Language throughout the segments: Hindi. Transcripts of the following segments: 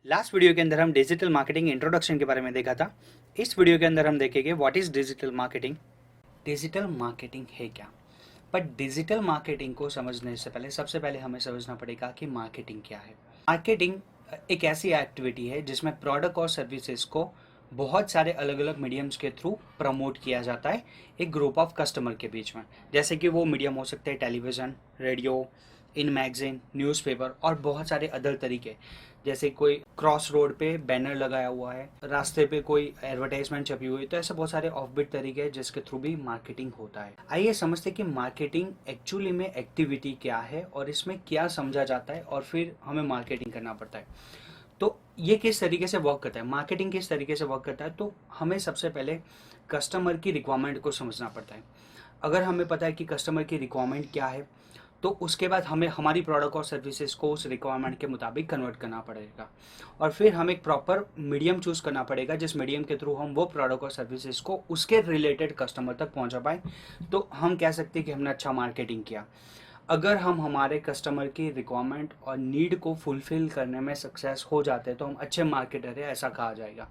लास्ट वीडियो के अंदर हम डिजिटल मार्केटिंग इंट्रोडक्शन के बारे में देखा था। इस वीडियो के अंदर हम देखेंगे what is digital marketing. Digital marketing है क्या? बट डिजिटल मार्केटिंग को समझने से पहले सबसे पहले हमें समझना पड़ेगा कि मार्केटिंग क्या है। मार्केटिंग एक ऐसी एक्टिविटी है जिसमें प्रोडक्ट और सर्विसेज को बहुत सारे अलग अलग मीडियम्स के थ्रू प्रमोट किया जाता है एक ग्रुप ऑफ कस्टमर के बीच में। जैसे कि वो मीडियम हो सकते हैं टेलीविज़न, रेडियो, इन मैगजीन, न्यूज़पेपर और बहुत सारे अदर तरीके। जैसे कोई क्रॉस रोड पे बैनर लगाया हुआ है, रास्ते पे कोई एडवर्टाइजमेंट छपी हुई है, तो ऐसे बहुत सारे ऑफबिट तरीके हैं जिसके थ्रू भी मार्केटिंग होता है। आइए समझते हैं कि मार्केटिंग एक्चुअली में एक्टिविटी क्या है और इसमें क्या समझा जाता है और फिर हमें मार्केटिंग करना पड़ता है। तो ये किस तरीके से वर्क करता है, मार्केटिंग किस तरीके से वर्क करता है, तो हमें सबसे पहले कस्टमर की रिक्वायरमेंट को समझना पड़ता है। अगर हमें पता है कि कस्टमर की रिक्वायरमेंट क्या है, तो उसके बाद हमें हमारी प्रोडक्ट और सर्विसेज को उस रिक्वायरमेंट के मुताबिक कन्वर्ट करना पड़ेगा और फिर हमें एक प्रॉपर मीडियम चूज करना पड़ेगा जिस मीडियम के थ्रू हम वो प्रोडक्ट और सर्विसेज को उसके रिलेटेड कस्टमर तक पहुंचा पाए। तो हम कह सकते हैं कि हमने अच्छा मार्केटिंग किया। अगर हम हमारे कस्टमर की रिक्वायरमेंट और नीड को फुलफिल करने में सक्सेस हो जाते हैं तो हम अच्छे मार्केटर है, ऐसा कहा जाएगा।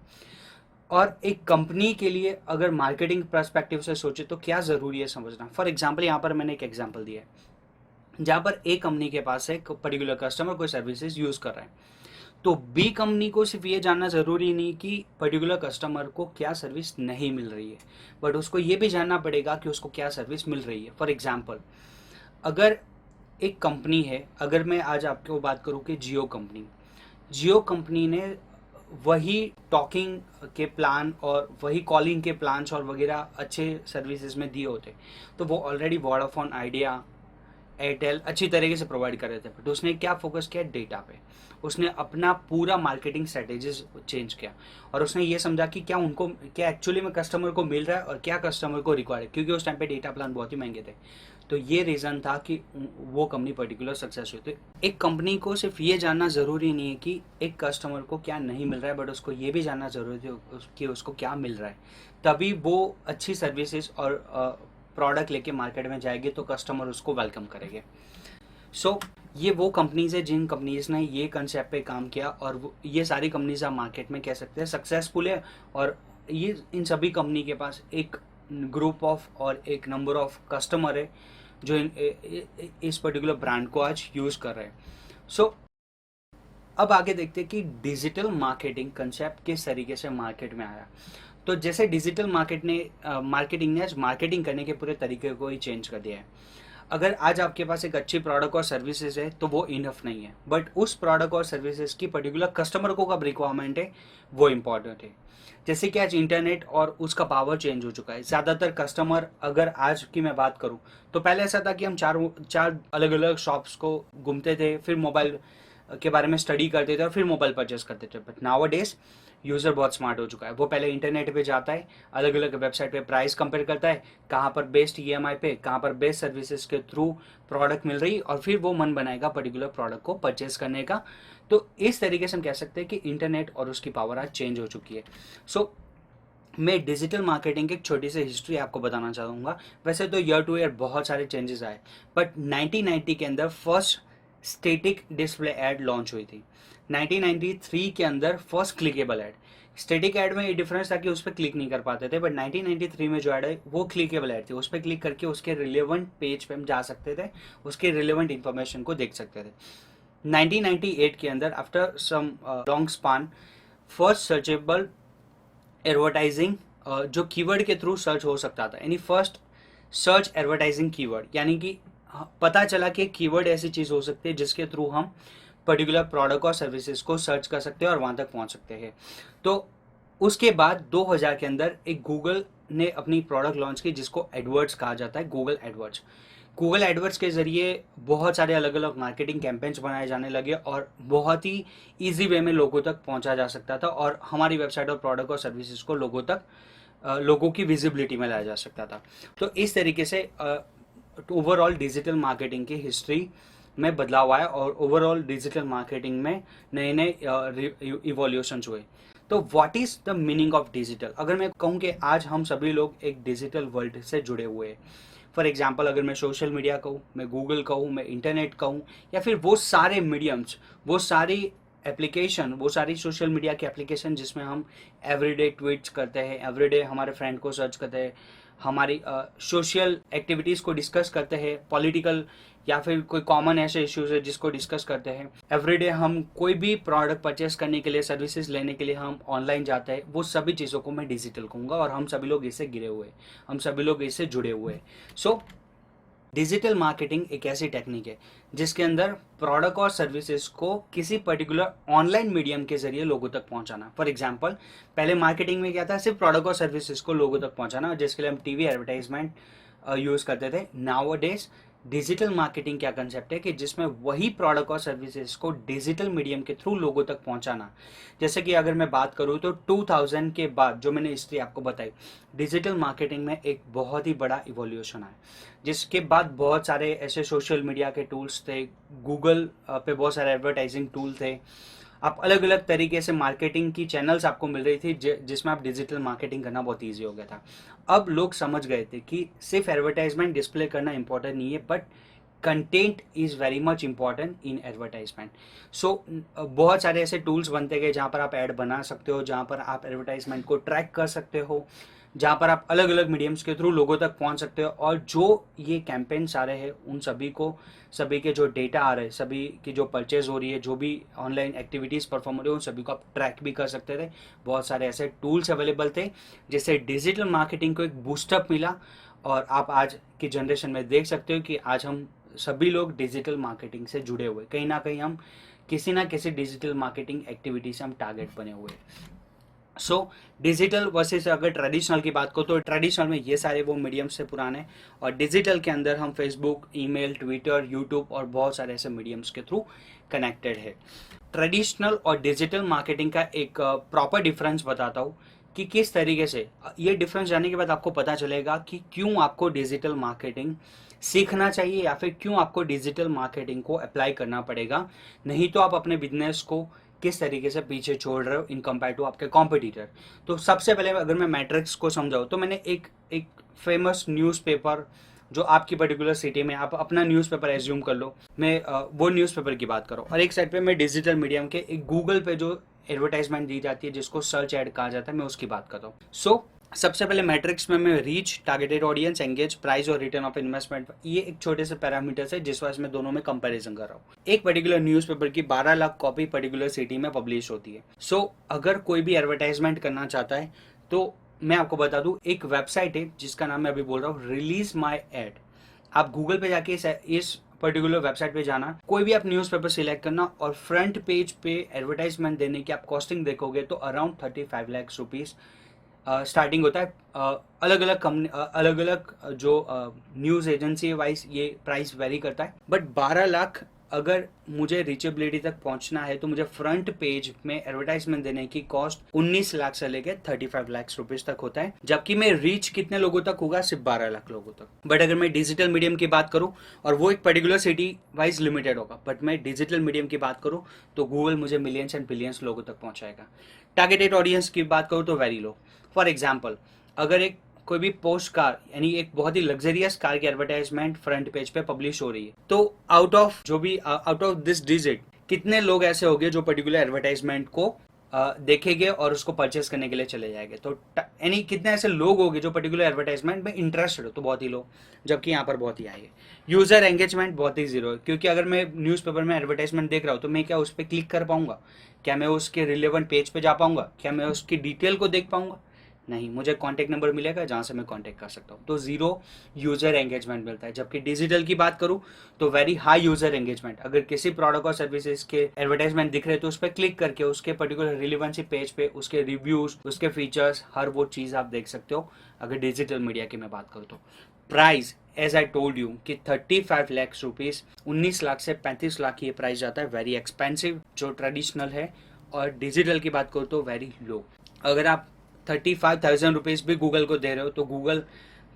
और एक कंपनी के लिए अगर मार्केटिंग पर्सपेक्टिव से सोचे तो क्या ज़रूरी है समझना। फॉर एग्जांपल यहाँ पर मैंने एक एग्जांपल दिया है जहाँ पर ए कंपनी के पास एक पर्टिकुलर कस्टमर कोई सर्विसेज यूज़ कर रहा है, तो बी कंपनी को सिर्फ ये जानना ज़रूरी नहीं कि पर्टिकुलर कस्टमर को क्या सर्विस नहीं मिल रही है, बट उसको ये भी जानना पड़ेगा कि उसको क्या सर्विस मिल रही है। फॉर एग्जांपल, अगर एक कंपनी है, अगर मैं आज आपको बात करूँ कि जियो कंपनी ने वही टॉकिंग के प्लान और वही कॉलिंग के प्लान्स और वगैरह अच्छे सर्विसेज में दिए होते, तो वो ऑलरेडी वोडाफोन आइडिया, एयरटेल अच्छी तरीके से प्रोवाइड कर रहे थे। बट उसने क्या फोकस किया, डेटा पे। उसने अपना पूरा मार्केटिंग स्ट्रेटेजीज चेंज किया और उसने ये समझा कि क्या एक्चुअली में कस्टमर को मिल रहा है और क्या कस्टमर को रिक्वायर है, क्योंकि उस टाइम पे डेटा प्लान बहुत ही महंगे थे। तो ये रीज़न था कि वो कंपनी पर्टिकुलर सक्सेस हुई। तो एक कंपनी को सिर्फ ये जानना ज़रूरी नहीं है कि एक कस्टमर को क्या नहीं मिल रहा है, बट उसको ये भी जानना ज़रूरी है कि उसको क्या मिल रहा है। तभी वो अच्छी सर्विसेज और प्रोडक्ट लेके मार्केट में जाएगी तो कस्टमर उसको वेलकम करेंगे। सो ये वो कंपनीज है जिन कंपनीज ने ये कंसेप्ट पे काम किया और ये सारी कंपनीज आप मार्केट में कह सकते हैं सक्सेसफुल है। और ये इन सभी कंपनी के पास एक ग्रुप ऑफ और एक नंबर ऑफ कस्टमर है जो इस पर्टिकुलर ब्रांड को आज यूज़ कर रहे हैं। सो अब आगे देखते हैं कि डिजिटल मार्केटिंग कंसेप्ट किस तरीके से मार्केट में आया। तो जैसे डिजिटल मार्केटिंग ने आज मार्केटिंग करने के पूरे तरीके को ही चेंज कर दिया है। अगर आज आपके पास एक अच्छी प्रोडक्ट और सर्विसेज है तो वो इनफ नहीं है, बट उस प्रोडक्ट और सर्विसेज की पर्टिकुलर कस्टमर को कब रिक्वायरमेंट है वो इम्पॉर्टेंट है। जैसे कि आज इंटरनेट और उसका पावर चेंज हो चुका है। ज़्यादातर कस्टमर, अगर आज की मैं बात करूं, तो पहले ऐसा था कि हम चार चार अलग अलग शॉप्स को घूमते थे, फिर मोबाइल के बारे में स्टडी करते थे और फिर मोबाइल परचेस करते थे। बट नाउ डेज यूज़र बहुत स्मार्ट हो चुका है। वो पहले इंटरनेट पे जाता है, अलग अलग वेबसाइट पे प्राइस कंपेयर करता है, कहाँ पर बेस्ट ईएमआई पे, कहाँ पर बेस्ट सर्विसेज के थ्रू प्रोडक्ट मिल रही, और फिर वो मन बनाएगा पर्टिकुलर प्रोडक्ट को परचेस करने का। तो इस तरीके से हम कह सकते हैं कि इंटरनेट और उसकी पावर आज चेंज हो चुकी है। सो मैं डिजिटल मार्केटिंग की एक छोटी सी हिस्ट्री आपको बताना चाहूँगा। वैसे तो ईयर टू ईयर बहुत सारे चेंजेस आए, बट 1990 के अंदर first static display ad launch हुई थी। 1993 के अंदर first clickable add. Static add में ये डिफरेंस था कि उस पर क्लिक नहीं कर पाते थे, बट 1993 में जो ऐड है वो क्लिकेबल ऐड थी। उस पर क्लिक करके उसके रिलेवेंट पेज पे हम जा सकते थे, उसके रिलेवेंट इन्फॉर्मेशन को देख सकते थे। 1998 के अंदर after some long span first searchable advertising जो कीवर्ड के थ्रू सर्च हो सकता था, यानी फर्स्ट सर्च एडवर्टाइजिंग कीवर्ड, यानी कि पता चला कि कीवर्ड ऐसी चीज़ हो सकती है जिसके थ्रू हम पर्टिकुलर प्रोडक्ट और सर्विसेज को सर्च कर सकते हैं और वहाँ तक पहुँच सकते हैं। तो उसके बाद 2000 के अंदर एक गूगल ने अपनी प्रोडक्ट लॉन्च की जिसको एडवर्ड्स कहा जाता है, गूगल एडवर्ड्स। गूगल एडवर्ड्स के ज़रिए बहुत सारे अलग अलग मार्केटिंग कैंपेन्स बनाए जाने लगे और बहुत ही ईजी वे में लोगों तक पहुंचा जा सकता था और हमारी वेबसाइट और प्रोडक्ट और सर्विसेज को लोगों की विजिबिलिटी में लाया जा सकता था। तो इस तरीके से ओवरऑल डिजिटल मार्केटिंग की हिस्ट्री में बदलाव आया और ओवरऑल डिजिटल मार्केटिंग में नए नए इवोल्यूशन हुए। तो what is the meaning of digital? अगर मैं कहूँ कि आज हम सभी लोग एक डिजिटल वर्ल्ड से जुड़े हुए हैं। फॉर एग्जाम्पल, अगर मैं सोशल मीडिया कहूँ, मैं गूगल कहूँ, मैं इंटरनेट कहूँ, या फिर वो सारे मीडियम्स, वो सारी एप्लीकेशन, वो सारी सोशल मीडिया की एप्लीकेशन जिसमें हम एवरीडे ट्वीट्स करते हैं, एवरीडे हमारे फ्रेंड को सर्च करते हैं, हमारी सोशल एक्टिविटीज़ को डिस्कस करते हैं, पॉलिटिकल या फिर कोई कॉमन ऐसे इश्यूज है जिसको डिस्कस करते हैं। एवरीडे हम कोई भी प्रोडक्ट परचेस करने के लिए, सर्विसेज लेने के लिए हम ऑनलाइन जाते हैं, वो सभी चीज़ों को मैं डिजिटल कहूँगा और हम सभी लोग इससे घिरे हुए हैं, हम सभी लोग इससे जुड़े हुए हैं। सो डिजिटल मार्केटिंग एक ऐसी टेक्निक है जिसके अंदर प्रोडक्ट और सर्विसेज को किसी पर्टिकुलर ऑनलाइन मीडियम के जरिए लोगों तक पहुंचाना। फॉर एग्जांपल, पहले मार्केटिंग में क्या था, सिर्फ प्रोडक्ट और सर्विसेज को लोगों तक पहुंचाना, जिसके लिए हम टीवी एडवर्टाइजमेंट यूज करते थे। नाउअडेज डिजिटल मार्केटिंग क्या कंसेप्ट है कि जिसमें वही प्रोडक्ट और सर्विसेज को डिजिटल मीडियम के थ्रू लोगों तक पहुंचाना। जैसे कि अगर मैं बात करूं तो 2000 के बाद जो मैंने हिस्ट्री आपको बताई, डिजिटल मार्केटिंग में एक बहुत ही बड़ा इवोल्यूशन आया, जिसके बाद बहुत सारे ऐसे सोशल मीडिया के टूल्स थे, गूगल पे बहुत सारे एडवर्टाइजिंग टूल थे, आप अलग अलग तरीके से मार्केटिंग की चैनल्स आपको मिल रही थी जिसमें आप डिजिटल मार्केटिंग करना बहुत ईजी हो गया था। अब लोग समझ गए थे कि सिर्फ एडवर्टाइजमेंट डिस्प्ले करना इंपॉर्टेंट नहीं है, but content is very much important in advertisement. So बहुत सारे ऐसे टूल्स बनते गए जहाँ पर आप ऐड बना सकते हो, जहाँ पर आप एडवर्टाइजमेंट को ट्रैक कर सकते हो, जहाँ पर आप अलग अलग मीडियम्स के थ्रू लोगों तक पहुँच सकते हो, और जो ये कैंपेन्स आ रहे हैं उन सभी को, सभी के जो डेटा आ रहे हैं, सभी की जो परचेज हो रही है, जो भी ऑनलाइन एक्टिविटीज़ परफॉर्म हो रही है, उन सभी को आप ट्रैक भी कर सकते थे। बहुत सारे ऐसे टूल्स अवेलेबल थे जिससे डिजिटल मार्केटिंग को एक बूस्टअप मिला, और आप आज की जनरेशन में देख सकते हो कि आज हम सभी लोग डिजिटल मार्केटिंग से जुड़े हुए, कहीं ना कहीं हम किसी ना किसी डिजिटल मार्केटिंग एक्टिविटी से हम टारगेट बने हुए हैं। सो डिजिटल वर्सेस अगर ट्रेडिशनल की बात करो तो ट्रेडिशनल में ये सारे वो मीडियम से पुराने, और डिजिटल के अंदर हम फेसबुक, ईमेल, ट्विटर, यूट्यूब और बहुत सारे ऐसे मीडियम्स के थ्रू कनेक्टेड है। ट्रेडिशनल और डिजिटल मार्केटिंग का एक प्रॉपर डिफरेंस बताता हूँ कि किस तरीके से, ये डिफरेंस जानने के बाद आपको पता चलेगा कि क्यों आपको डिजिटल मार्केटिंग सीखना चाहिए या फिर क्यों आपको डिजिटल मार्केटिंग को अप्लाई करना पड़ेगा। नहीं तो आप अपने बिजनेस को किस तरीके से पीछे छोड़ रहे हो इन कंपेयर टू आपके कॉम्पिटिटर। तो सबसे पहले अगर मैं मैट्रिक्स को समझाऊँ तो मैंने एक फेमस न्यूज़पेपर, जो आपकी पर्टिकुलर सिटी में, आप अपना न्यूज़पेपर एज्यूम कर लो, मैं वो न्यूज़पेपर की बात करूँ, और एक साइड पे मैं डिजिटल मीडियम के एक गूगल पे जो एडवर्टाइजमेंट दी जाती है जिसको सर्च ऐड कहा जाता है, मैं उसकी बात करता हूँ। सो सबसे पहले मैट्रिक्स में मैं reach, targeted audience, engage, price और रिटर्न ऑफ इन्वेस्टमेंट, ये एक छोटे से पैरामीटर्स है जिस वजह से मैं दोनों में कंपैरिजन कर रहा हूँ। एक पर्टिकुलर न्यूज़पेपर की 12 लाख कॉपी पर्टिकुलर सिटी में पब्लिश होती है। सो अगर कोई भी एडवर्टाइजमेंट करना चाहता है तो मैं आपको बता दूं, एक वेबसाइट है जिसका नाम मैं अभी बोल रहा हूँ, रिलीज माई एड। आप गूगल पे जाके इस पर्टिकुलर वेबसाइट पे जाना, कोई भी आप न्यूज़पेपर सिलेक्ट करना, और फ्रंट पेज पे एडवर्टाइजमेंट देने की आप कॉस्टिंग देखोगे तो अराउंड 35 लाख रुपीज़ स्टार्टिंग होता है। अलग अलग कंपनी, अलग अलग जो न्यूज़ एजेंसी वाइज ये प्राइस वेरी करता है, बट 12 लाख अगर मुझे रीचेबिलिटी तक पहुंचना है तो मुझे फ्रंट पेज में एडवर्टाइजमेंट देने की कॉस्ट 19 लाख से लेकर 35 लाख रुपीज तक होता है, जबकि मैं रीच कितने लोगों तक होगा, सिर्फ 12 लाख लोगों तक। बट अगर मैं डिजिटल मीडियम की बात करूं, और वो एक पर्टिकुलर सिटी वाइज लिमिटेड होगा, बट मैं डिजिटल मीडियम की बात करूं तो गूगल मुझे मिलियंस एंड बिलियंस लोगों तक पहुंचाएगा। टारगेटेड ऑडियंस की बात करूं तो वेरी लो। फॉर एग्जाम्पल, अगर एक कोई भी पोस्ट कार, यानी एक बहुत ही लग्जरियस कार की एडवर्टाइजमेंट फ्रंट पेज पे पब्लिश हो रही है, तो आउट ऑफ दिस डिजिट कितने लोग ऐसे होंगे जो पर्टिकुलर एडवर्टाइजमेंट को देखेंगे और उसको परचेस करने के लिए चले जाएंगे। तो यानी कितने ऐसे लोग होंगे जो पर्टिकुलर एडवर्टाइजमेंट में इंटरेस्टेड हो, तो बहुत ही लोग, जबकि यहाँ पर बहुत ही हाई है। यूजर एंगेजमेंट बहुत ही जीरो है, क्योंकि अगर मैं न्यूज़पेपर में एडवर्टाइजमेंट देख रहा हूँ तो मैं क्या उस पर क्लिक कर पाऊंगा? क्या मैं उसके रिलेवेंट पेज पे जा पाऊंगा? क्या मैं उसकी डिटेल को देख पाऊंगा? नहीं, मुझे कॉन्टैक्ट नंबर मिलेगा जहाँ से मैं कॉन्टैक्ट कर सकता हूँ। तो जीरो यूजर एंगेजमेंट मिलता है। जबकि डिजिटल की बात करूँ तो वेरी हाई यूजर एंगेजमेंट। अगर किसी प्रोडक्ट और सर्विसेज के एडवर्टाइजमेंट दिख रहे तो उस पर क्लिक करके उसके पर्टिकुलर रिलेवेंसी पेज पे उसके रिव्यूज, उसके फीचर्स, हर वो चीज़ आप देख सकते हो अगर डिजिटल मीडिया की मैं बात करूँ तो। Price as I told you कि 35 लाख रुपीज़, 19 लाख से 35 लाख ये प्राइस जाता है, वेरी एक्सपेंसिव जो ट्रेडिशनल है। और डिजिटल की बात करूँ तो वेरी लो। अगर आप 35,000 रुपीज़ भी गूगल को दे रहे हो तो गूगल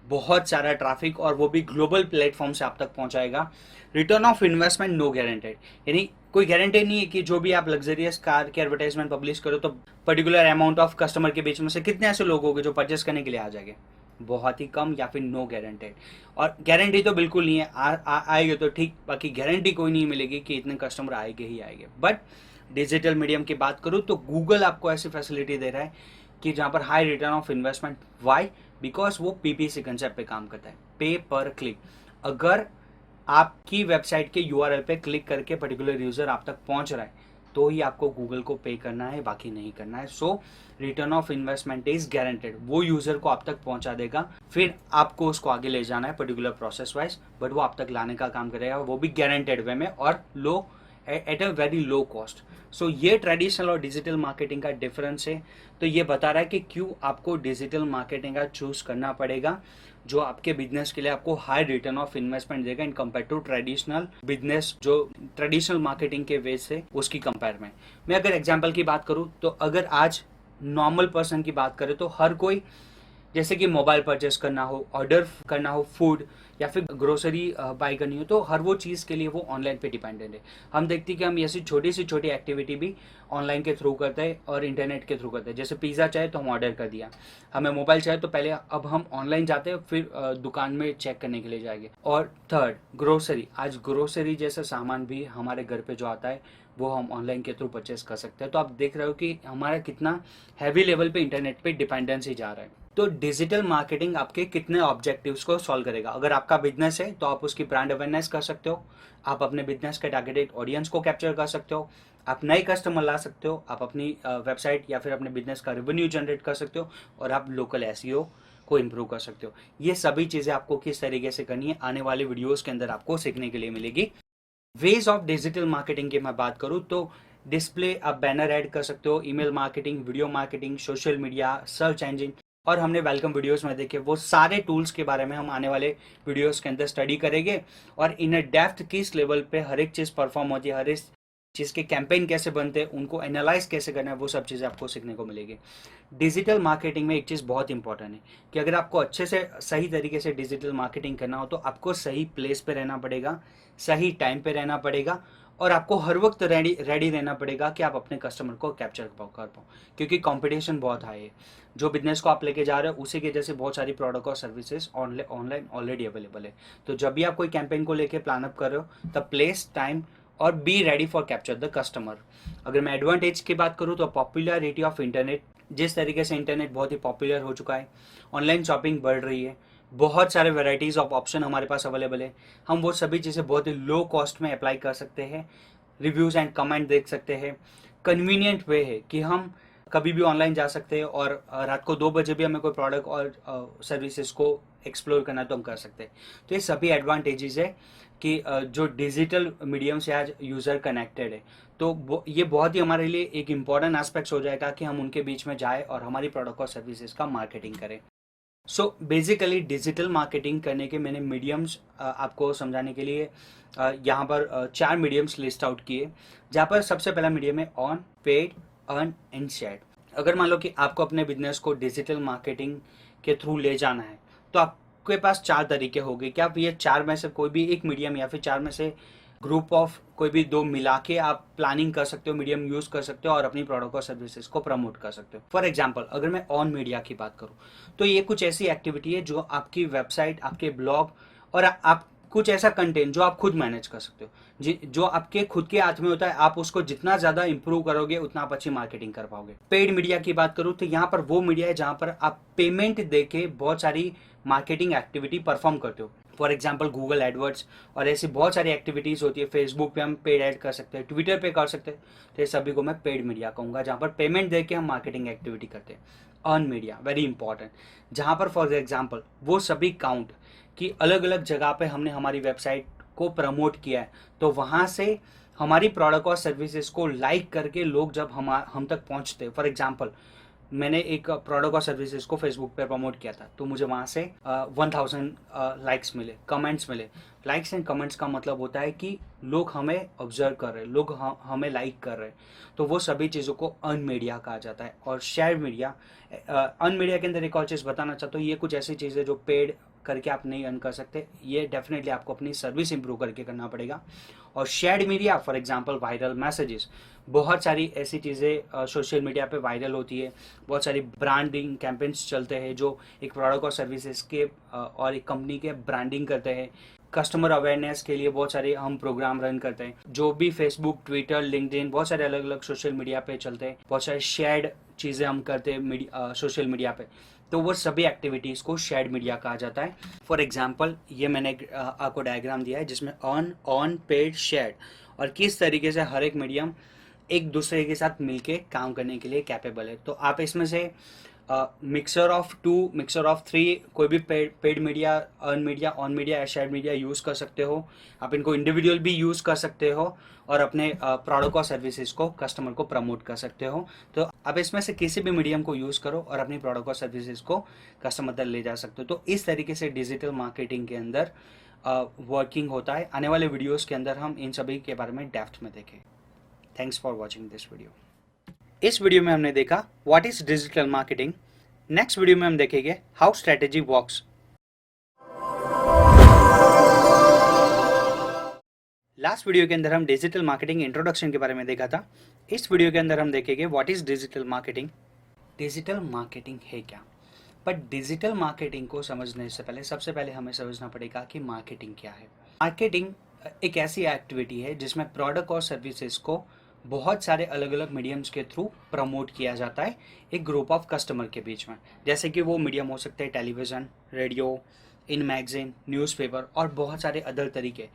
बहुत सारा ट्रैफिक, और वो भी ग्लोबल प्लेटफॉर्म से आप तक पहुंचाएगा। Return of investment no guaranteed, यानी कोई गारंटी नहीं है कि जो भी आप लग्जरियस कार के एडवर्टाइजमेंट पब्लिश करो तो पर्टिकुलर अमाउंट ऑफ कस्टमर के बीच में से कितने ऐसे लोग होंगे जो परचेस करने के लिए आ जाएंगे। बहुत ही कम या फिर नो गारंटेड। और गारंटी तो बिल्कुल नहीं है, आएंगे तो ठीक, बाकी गारंटी कोई नहीं मिलेगी कि इतने कस्टमर आएंगे ही आएंगे। बट डिजिटल मीडियम की बात करूँ तो गूगल आपको ऐसी फैसिलिटी दे रहा है कि जहाँ पर high return of investment. Why? Because वो पीपीसी कंसेप्ट पे काम करता है, पे पर क्लिक। अगर आपकी वेबसाइट के यूआरएल पे क्लिक करके पर्टिकुलर यूजर आप तक पहुंच रहा है तो ही आपको गूगल को पे करना है, बाकी नहीं करना है। So return of investment is guaranteed, वो यूजर को आप तक पहुंचा देगा, फिर आपको उसको आगे ले जाना है पर्टिकुलर प्रोसेस वाइज, बट वो आप तक लाने का काम करेगा, वो भी गारंटेड वे में और low, at a very low cost. So ये ट्रेडिशनल और डिजिटल मार्केटिंग का डिफरेंस है। तो ये बता रहा है कि क्यों आपको डिजिटल मार्केटिंग का चूज करना पड़ेगा, जो आपके बिजनेस के लिए आपको हाई रिटर्न ऑफ इन्वेस्टमेंट देगा in compare to traditional business, जो ट्रेडिशनल मार्केटिंग के वे से उसकी कंपेयर में। मैं अगर एग्जांपल की बात करूं तो अगर आज नॉर्मल पर्सन की बात करें तो हर कोई, जैसे कि मोबाइल परचेस करना हो, ऑर्डर करना हो फूड, या फिर ग्रोसरी बाय करनी हो, तो हर वो चीज़ के लिए वो ऑनलाइन पे डिपेंडेंट है। हम देखते हैं कि हम ऐसी छोटी सी छोटी एक्टिविटी भी ऑनलाइन के थ्रू करते हैं और इंटरनेट के थ्रू करते हैं। जैसे पिज़्ज़ा चाहे तो हम ऑर्डर कर दिया, हमें मोबाइल चाहिए तो पहले अब हम ऑनलाइन जाते हैं, फिर दुकान में चेक करने के लिए जाएंगे। और थर्ड, ग्रोसरी। आज ग्रोसरी जैसा सामान भी हमारे घर पे जो आता है वो हम ऑनलाइन के थ्रू परचेस कर सकते हैं। तो आप देख रहे हो कि हमारा कितना हैवी लेवल पे इंटरनेट पे डिपेंडेंसी जा रहा है। तो डिजिटल मार्केटिंग आपके कितने ऑब्जेक्टिव्स को सॉल्व करेगा। अगर आपका बिजनेस है तो आप उसकी ब्रांड अवेयरनेस कर सकते हो, आप अपने बिजनेस के टारगेटेड ऑडियंस को कैप्चर कर सकते हो, आप नए कस्टमर ला सकते हो, आप अपनी वेबसाइट या फिर अपने बिजनेस का रेवेन्यू जनरेट कर सकते हो, और आप लोकल एसईओ को इम्प्रूव कर सकते हो। ये सभी चीज़ें आपको किस तरीके से करनी है आने वाले वीडियोज़ के अंदर आपको सीखने के लिए मिलेगी। वेज ऑफ डिजिटल मार्केटिंग की मैं बात करूँ तो डिस्प्ले, आप बैनर ऐड कर सकते हो, email marketing, video marketing, social media, search engine, और हमने वेलकम वीडियोस में देखे वो सारे टूल्स के बारे में हम आने वाले वीडियोस के अंदर स्टडी करेंगे। और इन डेप्थ किस लेवल पे हर एक चीज़ परफॉर्म होती है, हर एक चीज़ के कैंपेन कैसे बनते हैं, उनको एनालाइज कैसे करना है, वो सब चीज़ें आपको सीखने को मिलेगी। डिजिटल मार्केटिंग में एक चीज़ बहुत इंपॉर्टेंट है कि अगर आपको अच्छे से सही तरीके से डिजिटल मार्केटिंग करना हो तो आपको सही प्लेस पे रहना पड़ेगा, सही टाइम पे रहना पड़ेगा, और आपको हर वक्त रेडी रहना पड़ेगा कि आप अपने कस्टमर को कैप्चर कर पाओ, क्योंकि कंपटीशन बहुत हाई है। जो बिजनेस को आप लेके जा रहे हो उसी के जैसे बहुत सारी प्रोडक्ट और सर्विसेज ऑनलाइन ऑलरेडी अवेलेबल है। तो जब भी आप कोई कैंपेन को लेके प्लान अप कर रहे हो तब प्लेस, टाइम और B ready for capture the customer. अगर मैं एडवांटेज की बात करूँ तो पॉपुलैरिटी ऑफ इंटरनेट, जिस तरीके से इंटरनेट बहुत ही पॉपुलर हो चुका है, ऑनलाइन शॉपिंग बढ़ रही है, बहुत सारे वेराइटीज़ ऑफ ऑप्शन हमारे पास अवेलेबल है, हम वो सभी चीज़ें बहुत ही लो कॉस्ट में अप्लाई कर सकते हैं, रिव्यूज़ एंड कमेंट देख सकते हैं। कन्वीनियंट वे है कि हम कभी भी ऑनलाइन जा सकते हैं और रात को 2 बजे भी हमें कोई प्रोडक्ट और सर्विसेज को एक्सप्लोर करना तो हम कर सकते हैं। तो ये सभी एडवांटेजेस है कि जो डिजिटल मीडियम से आज यूज़र कनेक्टेड है, तो ये बहुत ही हमारे लिए एक इम्पॉर्टेंट एस्पेक्ट हो जाएगा कि हम उनके बीच में जाए और हमारी प्रोडक्ट और सर्विसेज का मार्केटिंग करें। सो बेसिकली डिजिटल मार्केटिंग करने के मैंने मीडियम्स आपको समझाने के लिए यहाँ पर 4 मीडियम्स लिस्ट आउट किए, जहाँ पर सबसे पहला मीडियम है on, paid, earn and share. अगर मान लो कि आपको अपने बिजनेस को डिजिटल मार्केटिंग के थ्रू ले जाना है तो आपके पास 4 तरीके होंगे कि आप ये 4 में से कोई भी एक मीडियम या फिर 4 में से ग्रुप ऑफ कोई भी 2 मिला के आप प्लानिंग कर सकते हो, मीडियम यूज कर सकते हो और अपनी प्रोडक्ट और सर्विसेज को प्रमोट कर सकते हो। फॉर एग्जांपल अगर मैं ऑन मीडिया की बात करूं तो ये कुछ ऐसी एक्टिविटी है जो आपकी वेबसाइट, आपके ब्लॉग और आप कुछ ऐसा कंटेंट जो आप खुद मैनेज कर सकते हो, जो आपके खुद के हाथ में होता है। आप उसको जितना ज्यादा इंप्रूव करोगे उतना आप अच्छी मार्केटिंग कर पाओगे। पेड मीडिया की बात करूं तो यहाँ पर वो मीडिया है जहां पर आप पेमेंट देके बहुत सारी मार्केटिंग एक्टिविटी परफॉर्म करते हो। फॉर एग्जाम्पल गूगल एडवर्ड्स और ऐसी बहुत सारी एक्टिविटीज़ होती है। फेसबुक पे हम पेड ऐड कर सकते हैं, ट्विटर पे कर सकते हैं, तो ये सभी को मैं पेड मीडिया कहूँगा, जहाँ पर पेमेंट दे के हम मार्केटिंग एक्टिविटी करते हैं। अर्न मीडिया वेरी इंपॉर्टेंट, जहाँ पर फॉर एग्जाम्पल वो सभी काउंट कि अलग अलग जगह पे हमने हमारी वेबसाइट को प्रमोट किया है, तो वहाँ से हमारी प्रोडक्ट और सर्विसेज को लाइक करके लोग जब हम तक पहुँचते हैं। फॉर एग्जाम्पल मैंने एक प्रोडक्ट और सर्विसेज को फेसबुक पे प्रमोट किया था, तो मुझे वहाँ से 1000 लाइक्स मिले, कमेंट्स मिले। लाइक्स एंड कमेंट्स का मतलब होता है कि लोग हमें ऑब्जर्व कर रहे हैं, लोग हमें लाइक कर रहे हैं, तो वो सभी चीज़ों को अर्न मीडिया कहा जाता है। और शेयर मीडिया, अर्न मीडिया के अंदर एक और चीज़ बताना चाहता हूँ, ये कुछ ऐसी चीज़ें जो पेड करके आप नहीं अर्न कर सकते, ये डेफिनेटली आपको अपनी सर्विस इंप्रूव करके करना पड़ेगा। और shared media for example viral messages, बहुत सारी ऐसी चीज़ें सोशल मीडिया पे वायरल होती है, बहुत सारी ब्रांडिंग कैंपेन्स चलते हैं जो एक प्रोडक्ट और सर्विसेज के और एक कंपनी के ब्रांडिंग करते हैं। कस्टमर अवेयरनेस के लिए बहुत सारे हम प्रोग्राम रन करते हैं, जो भी फेसबुक, ट्विटर, लिंक्डइन, बहुत सारे अलग अलग सोशल मीडिया पे चलते हैं, बहुत सारे शेयर्ड चीज़ें हम करते हैं सोशल मीडिया पे, तो वो सभी एक्टिविटीज़ को शेयर्ड मीडिया कहा जाता है। फॉर एग्जाम्पल ये मैंने आपको डायग्राम दिया है जिसमें ऑन पेड शेयर्ड, और किस तरीके से हर एक मीडियम एक दूसरे के साथ मिलके काम करने के लिए कैपेबल है। तो आप इसमें से mixer of two, mixer of three, कोई भी paid media, earn media, own media या शेयर मीडिया यूज़ कर सकते हो। आप इनको इंडिविजुअल भी यूज़ कर सकते हो और अपने प्रोडक्ट और सर्विसेज को कस्टमर को प्रमोट कर सकते हो। तो आप इसमें से किसी भी मीडियम को यूज़ करो और अपनी प्रोडक्ट और सर्विसेज को कस्टमर तक ले जा सकते हो। तो इस तरीके से डिजिटल मार्केटिंग के अंदर वर्किंग होता है। आने वाले वीडियोज़ के अंदर हम इन सभी के बारे में डेप्थ में देखें। Thanks for watching this video. इस वीडियो में हमने देखा what is digital marketing. Next video में हम देखेंगे how strategy works. Last video के अंदर हम डिजिटल मार्केटिंग इंट्रोडक्शन के बारे में देखा था। इस वीडियो के अंदर हम देखेंगे what is digital marketing. Digital marketing है क्या? बट डिजिटल मार्केटिंग को समझने से पहले सबसे पहले हमें समझना पड़ेगा कि मार्केटिंग क्या है। मार्केटिंग एक ऐसी एक्टिविटी है जिसमें प्रोडक्ट और सर्विसेज को बहुत सारे अलग अलग मीडियम्स के थ्रू प्रमोट किया जाता है एक ग्रुप ऑफ कस्टमर के बीच में। जैसे कि वो मीडियम हो सकते हैं टेलीविज़न, रेडियो, इन मैगजीन, न्यूज़पेपर और बहुत सारे अदर तरीके।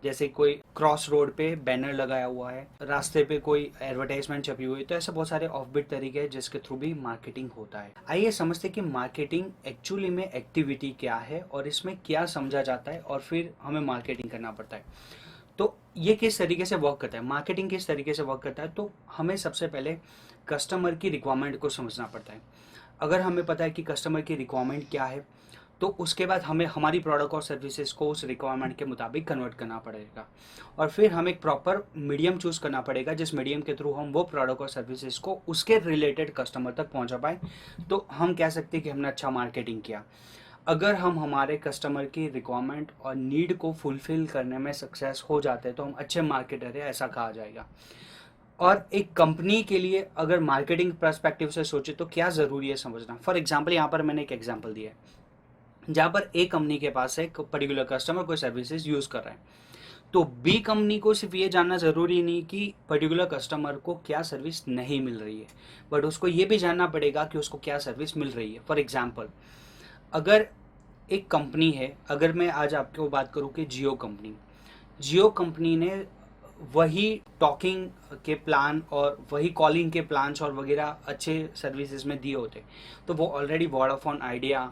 जैसे कोई क्रॉस रोड पे बैनर लगाया हुआ है, रास्ते पे कोई एडवर्टाइजमेंट छपी हुई है, तो ऐसे बहुत सारे ऑफबिट तरीके हैं जिसके थ्रू भी मार्केटिंग होता है। आइए समझते हैं कि मार्केटिंग एक्चुअली में एक्टिविटी क्या है और इसमें क्या समझा जाता है और फिर हमें मार्केटिंग करना पड़ता है। तो ये किस तरीके से वर्क करता है, मार्केटिंग किस तरीके से वर्क करता है। तो हमें सबसे पहले कस्टमर की रिक्वायरमेंट को समझना पड़ता है। अगर हमें पता है कि कस्टमर की रिक्वायरमेंट क्या है, तो उसके बाद हमें हमारी प्रोडक्ट और सर्विसेज को उस रिक्वायरमेंट के मुताबिक कन्वर्ट करना पड़ेगा और फिर हमें एक प्रॉपर मीडियम चूज़ करना पड़ेगा जिस मीडियम के थ्रू हम वो प्रोडक्ट और सर्विसेज को उसके रिलेटेड कस्टमर तक पहुंचा पाए। तो हम कह सकते हैं कि हमने अच्छा मार्केटिंग किया। अगर हम हमारे कस्टमर की रिक्वायरमेंट और नीड को फुलफिल करने में सक्सेस हो जाते हैं तो हम अच्छे मार्केटर है, ऐसा कहा जाएगा। और एक कंपनी के लिए अगर मार्केटिंग पर्सपेक्टिव से सोचे तो क्या ज़रूरी है समझना। फॉर एग्जांपल यहाँ पर मैंने एक एग्जांपल दिया है जहाँ पर ए कंपनी के पास एक पर्टिकुलर कस्टमर कोई सर्विसेज यूज़ कर रहा है, तो बी कंपनी को सिर्फ ये जानना ज़रूरी नहीं कि पर्टिकुलर कस्टमर को क्या सर्विस नहीं मिल रही है, बट उसको ये भी जानना पड़ेगा कि उसको क्या सर्विस मिल रही है। फॉर एग्जाम्पल अगर एक कंपनी है, अगर मैं आज आपको बात करूं कि जियो कंपनी ने वही टॉकिंग के प्लान और वही कॉलिंग के प्लान्स और वगैरह अच्छे सर्विसेज में दिए होते, तो वो ऑलरेडी वोडाफोन, आइडिया,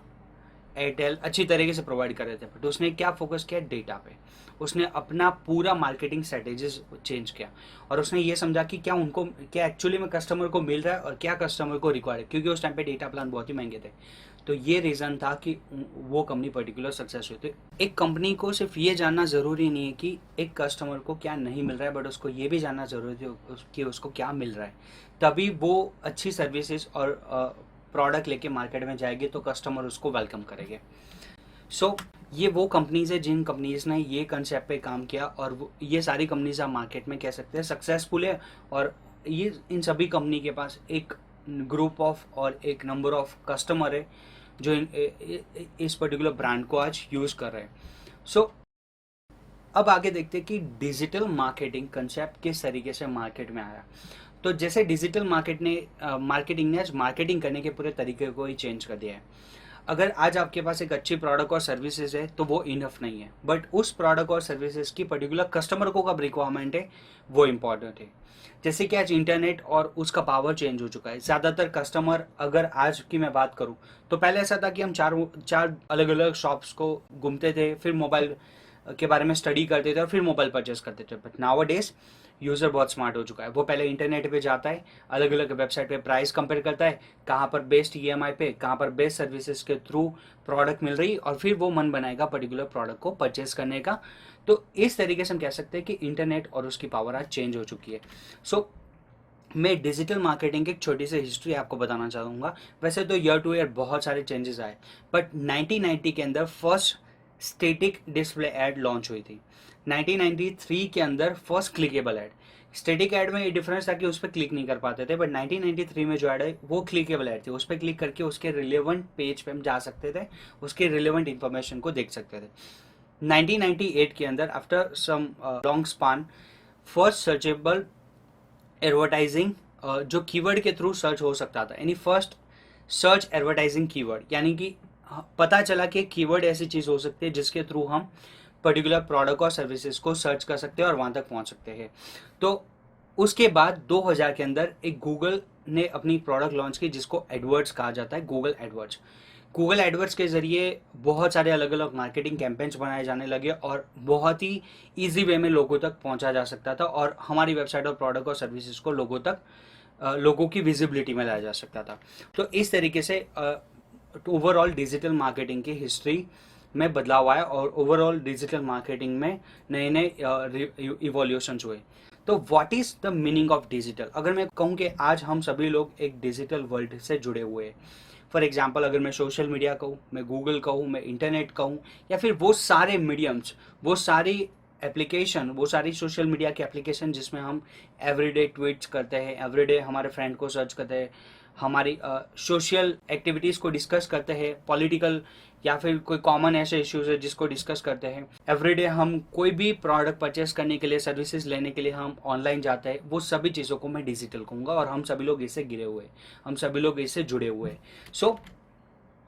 एयरटेल अच्छी तरीके से प्रोवाइड कर रहे थे। बट उसने क्या फोकस किया, डेटा पे। उसने अपना पूरा मार्केटिंग स्ट्रेटेजीज चेंज किया और उसने ये समझा कि क्या एक्चुअली में कस्टमर को मिल रहा है और क्या कस्टमर को रिक्वायर है, क्योंकि उस टाइम पे डेटा प्लान बहुत ही महंगे थे। तो ये रीज़न था कि वो कंपनी पर्टिकुलर सक्सेस हुई। तो एक कंपनी को सिर्फ ये जानना ज़रूरी नहीं है कि एक कस्टमर को क्या नहीं मिल रहा है, बट उसको ये भी जानना ज़रूरी है कि उसको क्या मिल रहा है। तभी वो अच्छी सर्विसेज और प्रोडक्ट लेके मार्केट में जाएगी तो कस्टमर उसको वेलकम करेंगे। सो ये वो कंपनीज है जिन कंपनीज ने ये कंसेप्ट पे काम किया और ये सारी कंपनीज आप मार्केट में कह सकते हैं सक्सेसफुल है। और ये इन सभी कंपनी के पास एक ग्रुप ऑफ और एक नंबर ऑफ कस्टमर है जो इस पर्टिकुलर ब्रांड को आज यूज़ कर रहे हैं। सो अब आगे देखते हैं कि डिजिटल मार्केटिंग कंसेप्ट किस तरीके से मार्केट में आया। तो जैसे डिजिटल मार्केटिंग ने आज मार्केटिंग करने के पूरे तरीके को ही चेंज कर दिया है। अगर आज आपके पास एक अच्छी प्रोडक्ट और सर्विसेज है तो वो इनफ नहीं है, बट उस प्रोडक्ट और सर्विसेज की पर्टिकुलर कस्टमर को कब रिक्वायरमेंट है वो इम्पॉर्टेंट है। जैसे कि आज इंटरनेट और उसका पावर चेंज हो चुका है। ज़्यादातर कस्टमर, अगर आज की मैं बात करूं तो पहले ऐसा था कि हम चार अलग अलग शॉप्स को घूमते थे, फिर मोबाइल के बारे में स्टडी करते थे और फिर मोबाइल परचेस करते थे। बट नाउ डेज यूज़र बहुत स्मार्ट हो चुका है। वो पहले इंटरनेट पे जाता है, अलग अलग वेबसाइट पे प्राइस कंपेयर करता है, कहाँ पर बेस्ट ईएमआई पे, कहाँ पर बेस्ट सर्विसेज के थ्रू प्रोडक्ट मिल रही, और फिर वो मन बनाएगा पर्टिकुलर प्रोडक्ट को परचेस करने का। तो इस तरीके से हम कह सकते हैं कि इंटरनेट और उसकी पावर आज चेंज हो चुकी है। सो मैं डिजिटल मार्केटिंग की एक छोटी सी हिस्ट्री आपको बताना चाहूँगा। वैसे तो ईयर टू ईयर बहुत सारे चेंजेस आए, बट 1990 के अंदर first static display ad launch हुई थी। 1993 के अंदर first clickable add. Static add में ये डिफरेंस था कि उस पर क्लिक नहीं कर पाते थे, बट 1993 में जो ऐड है वो क्लिकेबल ऐड थी। उस पर क्लिक करके उसके रिलेवेंट पेज पे हम जा सकते थे, उसके रिलेवेंट इन्फॉर्मेशन को देख सकते थे। 1998 के अंदर after some long span first searchable advertising जो कीवर्ड के थ्रू सर्च हो सकता था, यानी फर्स्ट सर्च एडवर्टाइजिंग कीवर्ड, यानी कि पता चला कि कीवर्ड ऐसी चीज हो सकती है जिसके थ्रू हम पर्टिकुलर प्रोडक्ट और सर्विसेज को सर्च कर सकते हैं और वहां तक पहुंच सकते हैं। तो उसके बाद 2000 के अंदर एक गूगल ने अपनी प्रोडक्ट लॉन्च की जिसको एडवर्ड्स कहा जाता है, गूगल एडवर्ड्स। गूगल एडवर्ड्स के जरिए बहुत सारे अलग अलग मार्केटिंग कैंपेन्स बनाए जाने लगे और बहुत ही ईजी वे में लोगों तक पहुंचा जा सकता था और हमारी वेबसाइट और प्रोडक्ट और सर्विसेज को लोगों की विजिबिलिटी में लाया जा सकता था। तो इस तरीके से ओवरऑल डिजिटल मार्केटिंग की हिस्ट्री में बदलाव आया और ओवरऑल डिजिटल मार्केटिंग में नए नए इवोल्यूशन हुए। तो what is the meaning of digital? अगर मैं कहूँ कि आज हम सभी लोग एक डिजिटल वर्ल्ड से जुड़े हुए हैं, फॉर एग्जाम्पल अगर मैं सोशल मीडिया कहूँ, मैं गूगल कहूँ, मैं इंटरनेट कहूँ, या फिर वो सारे मीडियम्स, वो सारी एप्लीकेशन, वो सारी सोशल मीडिया की एप्लीकेशन जिसमें हम एवरीडे ट्वीट्स करते हैं, एवरीडे हमारे फ्रेंड को सर्च करते हैं, हमारी सोशल एक्टिविटीज़ को डिस्कस करते हैं, पॉलिटिकल या फिर कोई कॉमन ऐसे इश्यूज है जिसको डिस्कस करते हैं। एवरीडे हम कोई भी प्रोडक्ट परचेस करने के लिए, सर्विसेज लेने के लिए हम ऑनलाइन जाते हैं, वो सभी चीज़ों को मैं डिजिटल कहूँगा और हम सभी लोग इससे घिरे हुए हैं, हम सभी लोग इससे जुड़े हुए हैं। सो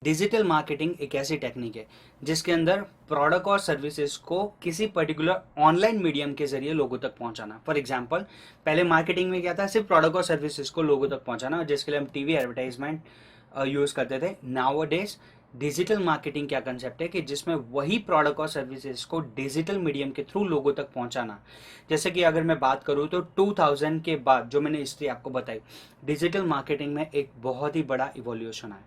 डिजिटल मार्केटिंग एक ऐसी टेक्निक है जिसके अंदर प्रोडक्ट और सर्विसेज को किसी पर्टिकुलर ऑनलाइन मीडियम के जरिए लोगों तक पहुंचाना। फॉर एग्जांपल पहले मार्केटिंग में क्या था, सिर्फ प्रोडक्ट और सर्विसेज को लोगों तक पहुंचाना, जिसके लिए हम टीवी एडवर्टाइजमेंट यूज करते थे। नाउअडेज डिजिटल मार्केटिंग क्या कंसेप्ट है कि जिसमें वही प्रोडक्ट और सर्विसेज को डिजिटल मीडियम के थ्रू लोगों तक पहुंचाना। जैसे कि अगर मैं बात करूं तो 2000 के बाद जो मैंने हिस्ट्री आपको बताई, डिजिटल मार्केटिंग में एक बहुत ही बड़ा इवोल्यूशन आया,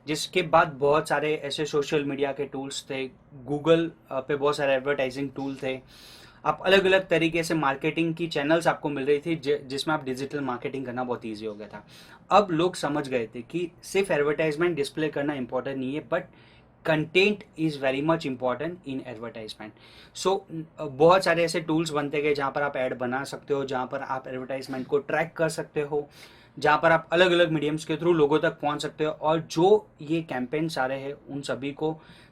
जिसके बाद बहुत सारे ऐसे सोशल मीडिया के टूल्स थे, गूगल पे बहुत सारे एडवर्टाइजिंग टूल थे, आप अलग अलग तरीके से मार्केटिंग की चैनल्स आपको मिल रही थी जिसमें आप डिजिटल मार्केटिंग करना बहुत ईजी हो गया था। अब लोग समझ गए थे कि सिर्फ एडवर्टाइजमेंट डिस्प्ले करना इंपॉर्टेंट नहीं है, but content is very much important in advertisement. So बहुत सारे ऐसे टूल्स बनते गए जहाँ पर आप ऐड बना सकते हो, जहाँ पर आप एडवर्टाइजमेंट को ट्रैक कर सकते हो, जहाँ पर आप अलग अलग मीडियम्स के थ्रू लोगों तक पहुँच सकते हो, और जो ये कैंपेन्स आ रहे हैं उन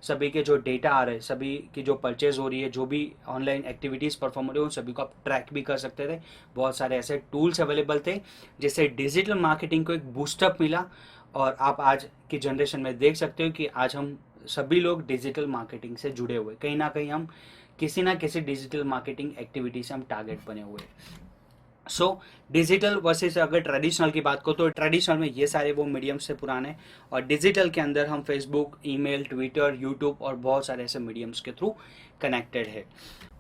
सभी के जो डेटा आ रहे हैं, सभी की जो परचेज हो रही है, जो भी ऑनलाइन एक्टिविटीज़ परफॉर्म हो रही है, उन सभी को आप ट्रैक भी कर सकते थे। बहुत सारे ऐसे टूल्स अवेलेबल थे जिससे डिजिटल मार्केटिंग को एक बूस्टअप मिला और आप आज की जनरेशन में देख सकते हो कि आज हम सभी लोग डिजिटल मार्केटिंग से जुड़े हुए, कहीं ना कहीं हम किसी ना किसी डिजिटल मार्केटिंग एक्टिविटी से हम टारगेट बने हुए हैं। सो डिजिटल वर्सेस अगर ट्रेडिशनल की बात करो तो ट्रेडिशनल में ये सारे वो मीडियम से पुराने, और डिजिटल के अंदर हम फेसबुक, ईमेल, ट्विटर, यूट्यूब और बहुत सारे ऐसे मीडियम्स के थ्रू कनेक्टेड है।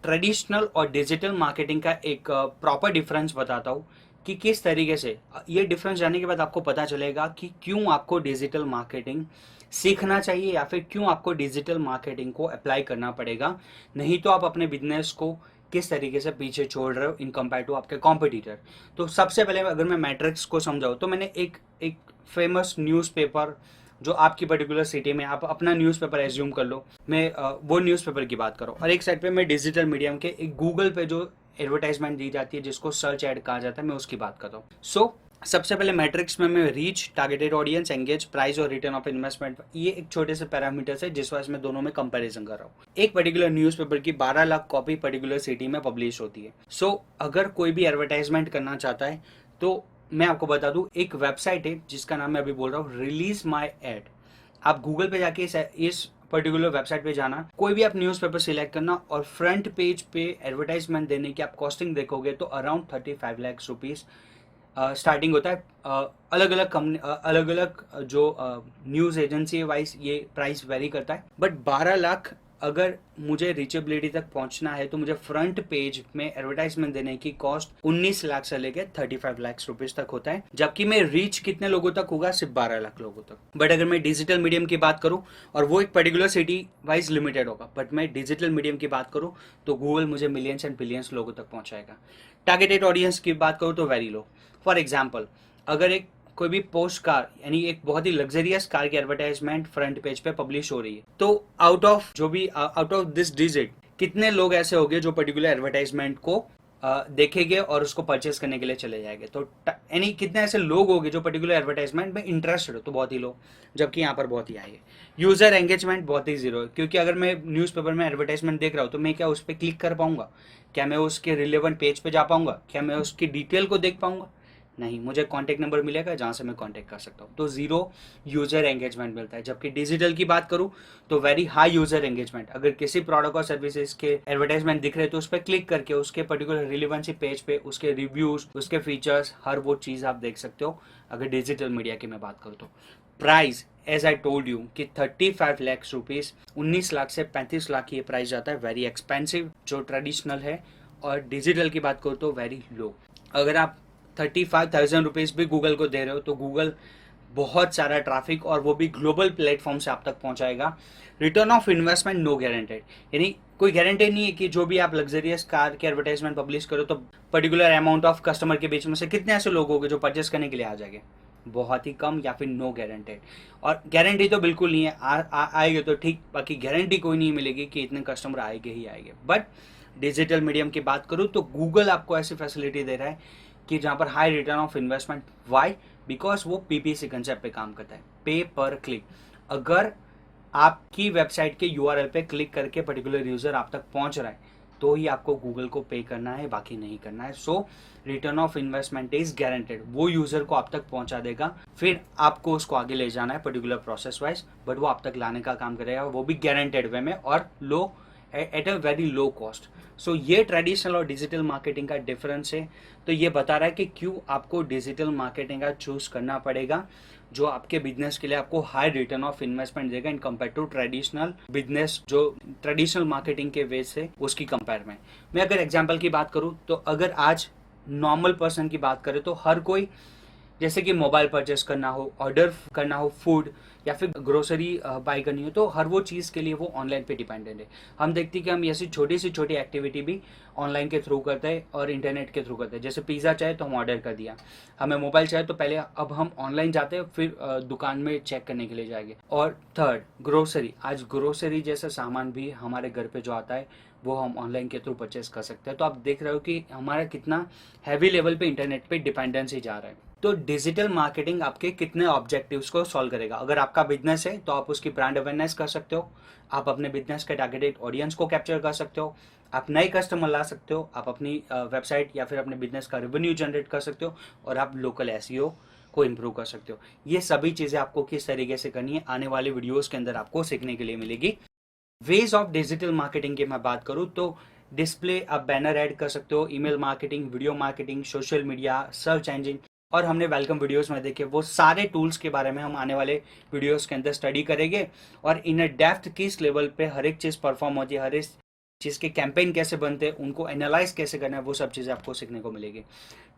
ट्रेडिशनल और डिजिटल मार्केटिंग का एक प्रॉपर डिफरेंस बताता हूँ कि किस तरीके से, ये डिफरेंस जानने के बाद आपको पता चलेगा कि क्यों आपको डिजिटल मार्केटिंग सीखना चाहिए या फिर क्यों आपको डिजिटल मार्केटिंग को अप्लाई करना पड़ेगा। नहीं तो आप अपने बिजनेस को किस तरीके से पीछे छोड़ रहे हो इन कंपेयर टू आपके कॉम्पिटिटर। तो सबसे पहले अगर मैं मैट्रिक्स को समझाऊँ तो मैंने एक फेमस न्यूज़पेपर जो आपकी पर्टिकुलर सिटी में, आप अपना न्यूज़पेपर एज्यूम कर लो, मैं वो न्यूज़पेपर की बात करूँ, और एक साइड पे मैं डिजिटल मीडियम के एक गूगल पे जो एडवर्टाइजमेंट दी जाती है जिसको सर्च ऐड कहा जाता है, मैं उसकी बात करता हूँ। सो सबसे पहले मैट्रिक्स में मैं reach, targeted audience, engage, price और रिटर्न ऑफ इन्वेस्टमेंट, ये एक छोटे से पैरामीटर्स है जिस वजह से मैं दोनों में कंपैरिजन कर रहा हूँ। एक पर्टिकुलर न्यूज़पेपर की 12 लाख कॉपी पर्टिकुलर सिटी में पब्लिश होती है। सो अगर कोई भी एडवर्टाइजमेंट करना चाहता है तो मैं आपको बता दूं, एक वेबसाइट है जिसका नाम मैं अभी बोल रहा हूँ, रिलीज माई एड। आप गूगल पे जाके इस पर्टिकुलर वेबसाइट पे जाना, कोई भी आप न्यूज़पेपर सिलेक्ट करना और फ्रंट पेज पे एडवर्टाइजमेंट देने की आप कॉस्टिंग देखोगे तो अराउंड 35 लाख रुपीज़ स्टार्टिंग होता है। अलग अलग कंपनी, अलग अलग जो न्यूज़ एजेंसी वाइज ये प्राइस वेरी करता है, बट 12 लाख अगर मुझे रीचेबिलिटी तक पहुंचना है तो मुझे फ्रंट पेज में एडवर्टाइजमेंट देने की कॉस्ट 19 लाख से लेकर 35 लाख रुपीज तक होता है, जबकि मैं रीच कितने लोगों तक होगा, सिर्फ 12 लाख लोगों तक। बट अगर मैं डिजिटल मीडियम की बात करूं, और वो एक पर्टिकुलर सिटी वाइज लिमिटेड होगा, बट मैं डिजिटल मीडियम की बात करूं तो गूगल मुझे मिलियंस एंड बिलियंस लोगों तक पहुंचाएगा। टारगेटेड ऑडियंस की बात करूं तो वेरी लो। फॉर एग्जाम्पल, अगर कोई भी पोस्ट कार, यानी एक बहुत ही लग्जरियस कार की एडवर्टाइजमेंट फ्रंट पेज पे पब्लिश हो रही है, तो आउट ऑफ दिस डिजिट कितने लोग ऐसे होंगे जो पर्टिकुलर एडवर्टाइजमेंट को देखेंगे और उसको परचेस करने के लिए चले जाएंगे। तो यानी कितने ऐसे लोग होंगे जो पर्टिकुलर एडवर्टाइजमेंट में इंटरेस्टेड हो, तो बहुत ही लो, जबकि यहाँ पर बहुत ही हाई है। यूजर एंगेजमेंट बहुत ही जीरो है, क्योंकि अगर मैं न्यूज़पेपर में एडवर्टाइजमेंट देख रहा हूँ तो मैं क्या उस पर क्लिक कर पाऊंगा? क्या मैं उसके रिलेवेंट पेज पे जा पाऊंगा? क्या मैं उसकी डिटेल को देख पाऊंगा? नहीं, मुझे कॉन्टैक्ट नंबर मिलेगा जहाँ से मैं कॉन्टैक्ट कर सकता हूँ। तो जीरो यूजर एंगेजमेंट मिलता है। जबकि डिजिटल की बात करूँ तो वेरी हाई यूजर एंगेजमेंट। अगर किसी प्रोडक्ट और सर्विसेज के एडवर्टाइजमेंट दिख रहे तो उस पर क्लिक करके उसके पर्टिकुलर रिलेवेंसी पेज पे उसके रिव्यूज, उसके फीचर्स, हर वो चीज़ आप देख सकते हो अगर डिजिटल मीडिया की मैं बात करूँ तो। Price as I told you कि 35 लाख रुपीज़, 19 लाख से 35 लाख ये प्राइस जाता है, वेरी एक्सपेंसिव जो ट्रेडिशनल है। और डिजिटल की बात करूँ तो वेरी लो। अगर आप 35,000 रुपीज़ भी गूगल को दे रहे हो तो गूगल बहुत सारा ट्रैफिक और वो भी ग्लोबल प्लेटफॉर्म से आप तक पहुंचाएगा। Return of investment no guaranteed, यानी कोई गारंटी नहीं है कि जो भी आप लग्जरियस कार के एडवर्टाइजमेंट पब्लिश करो तो पर्टिकुलर अमाउंट ऑफ कस्टमर के बीच में से कितने ऐसे लोग होंगे जो परचेस करने के लिए आ जाएंगे। बहुत ही कम या फिर नो गारंटेड। और गारंटी तो बिल्कुल नहीं है, आएंगे तो ठीक, बाकी गारंटी कोई नहीं मिलेगी कि इतने कस्टमर आएंगे ही आएंगे। बट डिजिटल मीडियम की बात करूँ तो गूगल आपको ऐसी फैसिलिटी दे रहा है कि जहाँ पर high return of investment. Why? Because वो पीपीसी कंसेप्ट पे काम करता है, पे पर क्लिक। अगर आपकी वेबसाइट के यूआरएल पे क्लिक करके पर्टिकुलर यूजर आप तक पहुंच रहा है तो ही आपको गूगल को पे करना है, बाकी नहीं करना है। So return of investment is guaranteed, वो यूजर को आप तक पहुंचा देगा, फिर आपको उसको आगे ले जाना है पर्टिकुलर प्रोसेस वाइज, बट वो आप तक लाने का काम करेगा, वो भी गारंटेड वे में और low, at a very low cost. So ये ट्रेडिशनल और डिजिटल मार्केटिंग का डिफरेंस है। तो ये बता रहा है कि क्यों आपको डिजिटल मार्केटिंग का चूज करना पड़ेगा, जो आपके बिजनेस के लिए आपको हाई रिटर्न ऑफ इन्वेस्टमेंट देगा in compare to traditional business, जो ट्रेडिशनल मार्केटिंग के वे से उसकी कंपेयर में। मैं अगर एग्जांपल की बात करूं तो अगर आज नॉर्मल पर्सन की बात करें तो हर कोई, जैसे कि मोबाइल परचेस करना हो, ऑर्डर करना हो फूड, या फिर ग्रोसरी बाई करनी हो, तो हर वो चीज़ के लिए वो ऑनलाइन पे डिपेंडेंट है। हम देखते हैं कि हम ऐसी छोटी सी छोटी एक्टिविटी भी ऑनलाइन के थ्रू करते हैं और इंटरनेट के थ्रू करते हैं। जैसे पिज़्ज़ा चाहे तो हम ऑर्डर कर दिया, हमें मोबाइल चाहिए तो पहले अब हम ऑनलाइन जाते हैं, फिर दुकान में चेक करने के लिए जाएंगे। और थर्ड, ग्रोसरी। आज ग्रोसरी जैसा सामान भी हमारे घर पे जो आता है वो हम ऑनलाइन के थ्रू परचेस कर सकते हैं। तो आप देख रहे हो कि हमारा कितना हैवी लेवल पे इंटरनेट पे डिपेंडेंसी जा रहा है। तो डिजिटल मार्केटिंग आपके कितने ऑब्जेक्टिव्स को सॉल्व करेगा? अगर आपका बिजनेस है तो आप उसकी ब्रांड अवेयरनेस कर सकते हो, आप अपने बिजनेस के टारगेटेड ऑडियंस को कैप्चर कर सकते हो, आप नए कस्टमर ला सकते हो, आप अपनी वेबसाइट या फिर अपने बिजनेस का रेवेन्यू जनरेट कर सकते हो, और आप लोकल एसईओ को इम्प्रूव कर सकते हो। ये सभी चीज़ें आपको किस तरीके से करनी है आने वाले वीडियोज़ के अंदर आपको सीखने के लिए मिलेगी। वेज ऑफ डिजिटल मार्केटिंग की मैं बात करूँ तो डिस्प्ले, आप बैनर ऐड कर सकते हो, email marketing, video marketing, social media, search engine, और हमने वेलकम वीडियोस में देखे वो सारे टूल्स के बारे में हम आने वाले वीडियोस के अंदर स्टडी करेंगे। और इन अ डेप्थ किस लेवल पे हर एक चीज़ परफॉर्म होती है, हर एक चीज़ के कैंपेन कैसे बनते हैं, उनको एनालाइज कैसे करना है, वो सब चीज़ें आपको सीखने को मिलेगी।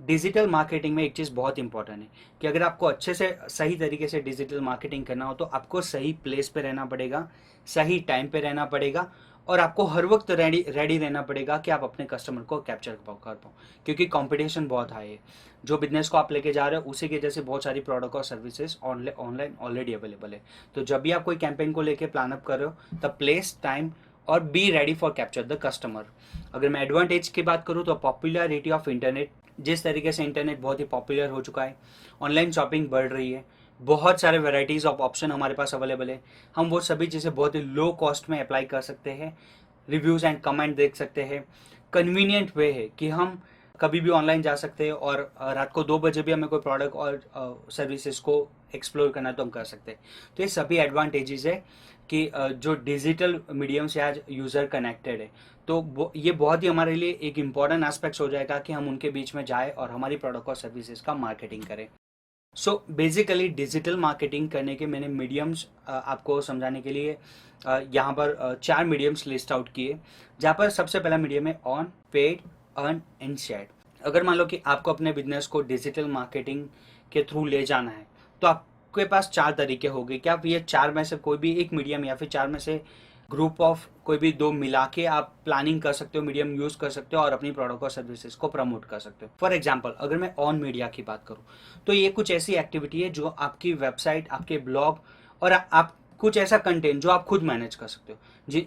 डिजिटल मार्केटिंग में एक चीज़ बहुत इंपॉर्टेंट है कि अगर आपको अच्छे से सही तरीके से डिजिटल मार्केटिंग करना हो तो आपको सही प्लेस पे रहना पड़ेगा, सही टाइम पे रहना पड़ेगा, और आपको हर वक्त रेडी रहना पड़ेगा कि आप अपने कस्टमर को कैप्चर कर पाओ, क्योंकि कंपटीशन बहुत हाई है। जो बिजनेस को आप लेके जा रहे हो उसी के जैसे बहुत सारी प्रोडक्ट और सर्विसेज ऑनलाइन ऑलरेडी अवेलेबल है। तो जब भी आप कोई कैंपेन को लेके प्लान अप कर रहे हो तब प्लेस, टाइम और B ready for capture the customer. अगर मैं एडवांटेज की बात करूँ तो पॉपुलैरिटी ऑफ इंटरनेट, जिस तरीके से इंटरनेट बहुत ही पॉपुलर हो चुका है, ऑनलाइन शॉपिंग बढ़ रही है, बहुत सारे वेराइटीज़ ऑफ ऑप्शन हमारे पास अवेलेबल है, हम वो सभी चीज़ें बहुत ही लो कॉस्ट में अप्लाई कर सकते हैं, रिव्यूज़ एंड कमेंट देख सकते हैं। कन्वीनियंट वे है कि हम कभी भी ऑनलाइन जा सकते हैं और रात को 2 बजे भी हमें कोई प्रोडक्ट और सर्विसेज को एक्सप्लोर करना तो हम कर सकते हैं। तो ये सभी एडवांटेजेस है कि जो डिजिटल मीडियम से आज यूज़र कनेक्टेड है, तो ये बहुत ही हमारे लिए एक इम्पॉर्टेंट एस्पेक्ट हो जाएगा कि हम उनके बीच में जाए और हमारी प्रोडक्ट और सर्विसेज का मार्केटिंग करें। सो बेसिकली डिजिटल मार्केटिंग करने के मैंने मीडियम्स आपको समझाने के लिए यहाँ पर 4 मीडियम्स लिस्ट आउट किए, जहाँ पर सबसे पहला मीडियम है on, paid, earn and share. अगर मान लो कि आपको अपने बिजनेस को डिजिटल मार्केटिंग के थ्रू ले जाना है तो आपके पास 4 तरीके होंगे कि आप ये 4 में से कोई भी एक मीडियम या फिर 4 में से ग्रुप ऑफ कोई भी 2 मिला के आप प्लानिंग कर सकते हो, मीडियम यूज कर सकते हो और अपनी प्रोडक्ट और सर्विसेज को प्रमोट कर सकते हो। फॉर एग्जांपल अगर मैं ऑन मीडिया की बात करूं तो ये कुछ ऐसी एक्टिविटी है जो आपकी वेबसाइट, आपके ब्लॉग और आप कुछ ऐसा कंटेंट जो आप खुद मैनेज कर सकते हो,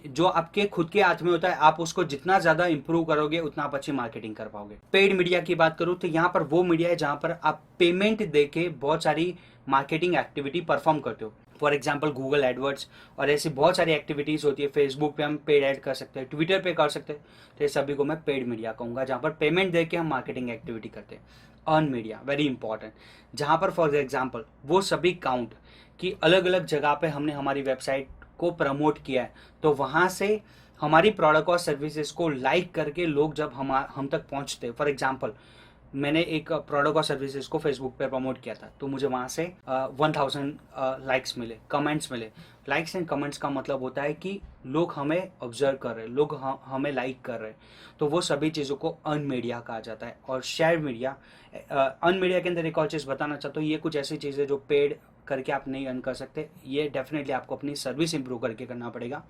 जो आपके खुद के हाथ में होता है, आप उसको जितना ज्यादा इंप्रूव करोगे उतना आप अच्छी मार्केटिंग कर पाओगे। पेड मीडिया की बात करूँ तो यहाँ पर वो मीडिया है जहाँ पर आप पेमेंट देके बहुत सारी मार्केटिंग एक्टिविटी परफॉर्म करते हो। फॉर एग्जाम्पल गूगल एडवर्ड्स और ऐसी बहुत सारी एक्टिविटीज होती है। फेसबुक पे हम पेड ऐड कर सकते हैं, ट्विटर पे कर सकते हैं, तो ये सभी को मैं पेड मीडिया कहूंगा, जहाँ पर पेमेंट देके हम मार्केटिंग एक्टिविटी करते हैं। अर्न मीडिया वेरी इंपॉर्टेंट, जहाँ पर फॉर एग्जाम्पल वो सभी काउंट कि अलग अलग जगह पे हमने हमारी वेबसाइट को प्रमोट किया है, तो वहाँ से हमारी प्रोडक्ट और सर्विसेज को लाइक करके लोग जब हम तक पहुँचते हैं। फॉर एग्जाम्पल मैंने एक प्रोडक्ट और सर्विसेज को फेसबुक पे प्रमोट किया था, तो मुझे वहाँ से 1000 लाइक्स मिले, कमेंट्स मिले। लाइक्स एंड कमेंट्स का मतलब होता है कि लोग हमें ऑब्जर्व कर रहे हैं, लोग हमें लाइक कर रहे हैं, तो वो सभी चीज़ों को अर्न मीडिया कहा जाता है। और शेयर मीडिया, अर्न मीडिया के अंदर एक और चीज़ बताना चाहता हूँ, ये कुछ ऐसी चीज़ें जो पेड करके आप नहीं अर्न कर सकते, ये डेफिनेटली आपको अपनी सर्विस इंप्रूव करके करना पड़ेगा।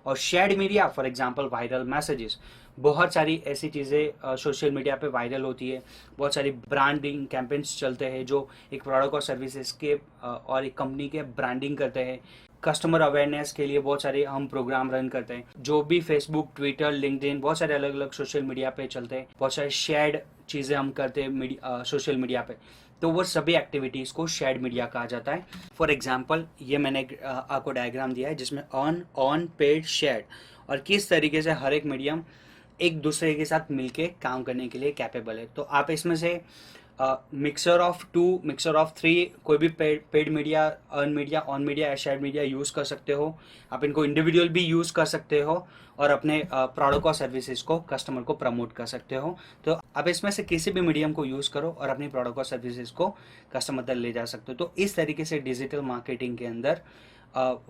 और shared media for example viral messages, बहुत सारी ऐसी चीज़ें सोशल मीडिया पे वायरल होती है, बहुत सारी ब्रांडिंग कैंपेन्स चलते हैं जो एक प्रोडक्ट और सर्विसेज के और एक कंपनी के ब्रांडिंग करते हैं। कस्टमर अवेयरनेस के लिए बहुत सारे हम प्रोग्राम रन करते हैं, जो भी फेसबुक, ट्विटर, लिंक्डइन, बहुत सारे अलग अलग सोशल मीडिया पे चलते हैं। बहुत सारे शेयर्ड चीज़ें हम करते हैं सोशल मीडिया पे, तो वो सभी एक्टिविटीज़ को शेयर्ड मीडिया कहा जाता है। फॉर एग्जांपल ये मैंने आपको डायग्राम दिया है जिसमें अर्न, ऑन, पेड, शेयर्ड, और किस तरीके से हर एक मीडियम एक दूसरे के साथ मिलके काम करने के लिए कैपेबल है। तो आप इसमें से mixer of two, mixer of three, कोई भी paid media, earn media, own media या शेयर मीडिया यूज़ कर सकते हो। आप इनको इंडिविजुअल भी यूज़ कर सकते हो और अपने प्रोडक्ट और सर्विसेज को कस्टमर को प्रमोट कर सकते हो। तो आप इसमें से किसी भी मीडियम को यूज़ करो और अपनी प्रोडक्ट और सर्विसेज को कस्टमर तक ले जा सकते हो। तो इस तरीके से डिजिटल मार्केटिंग के अंदर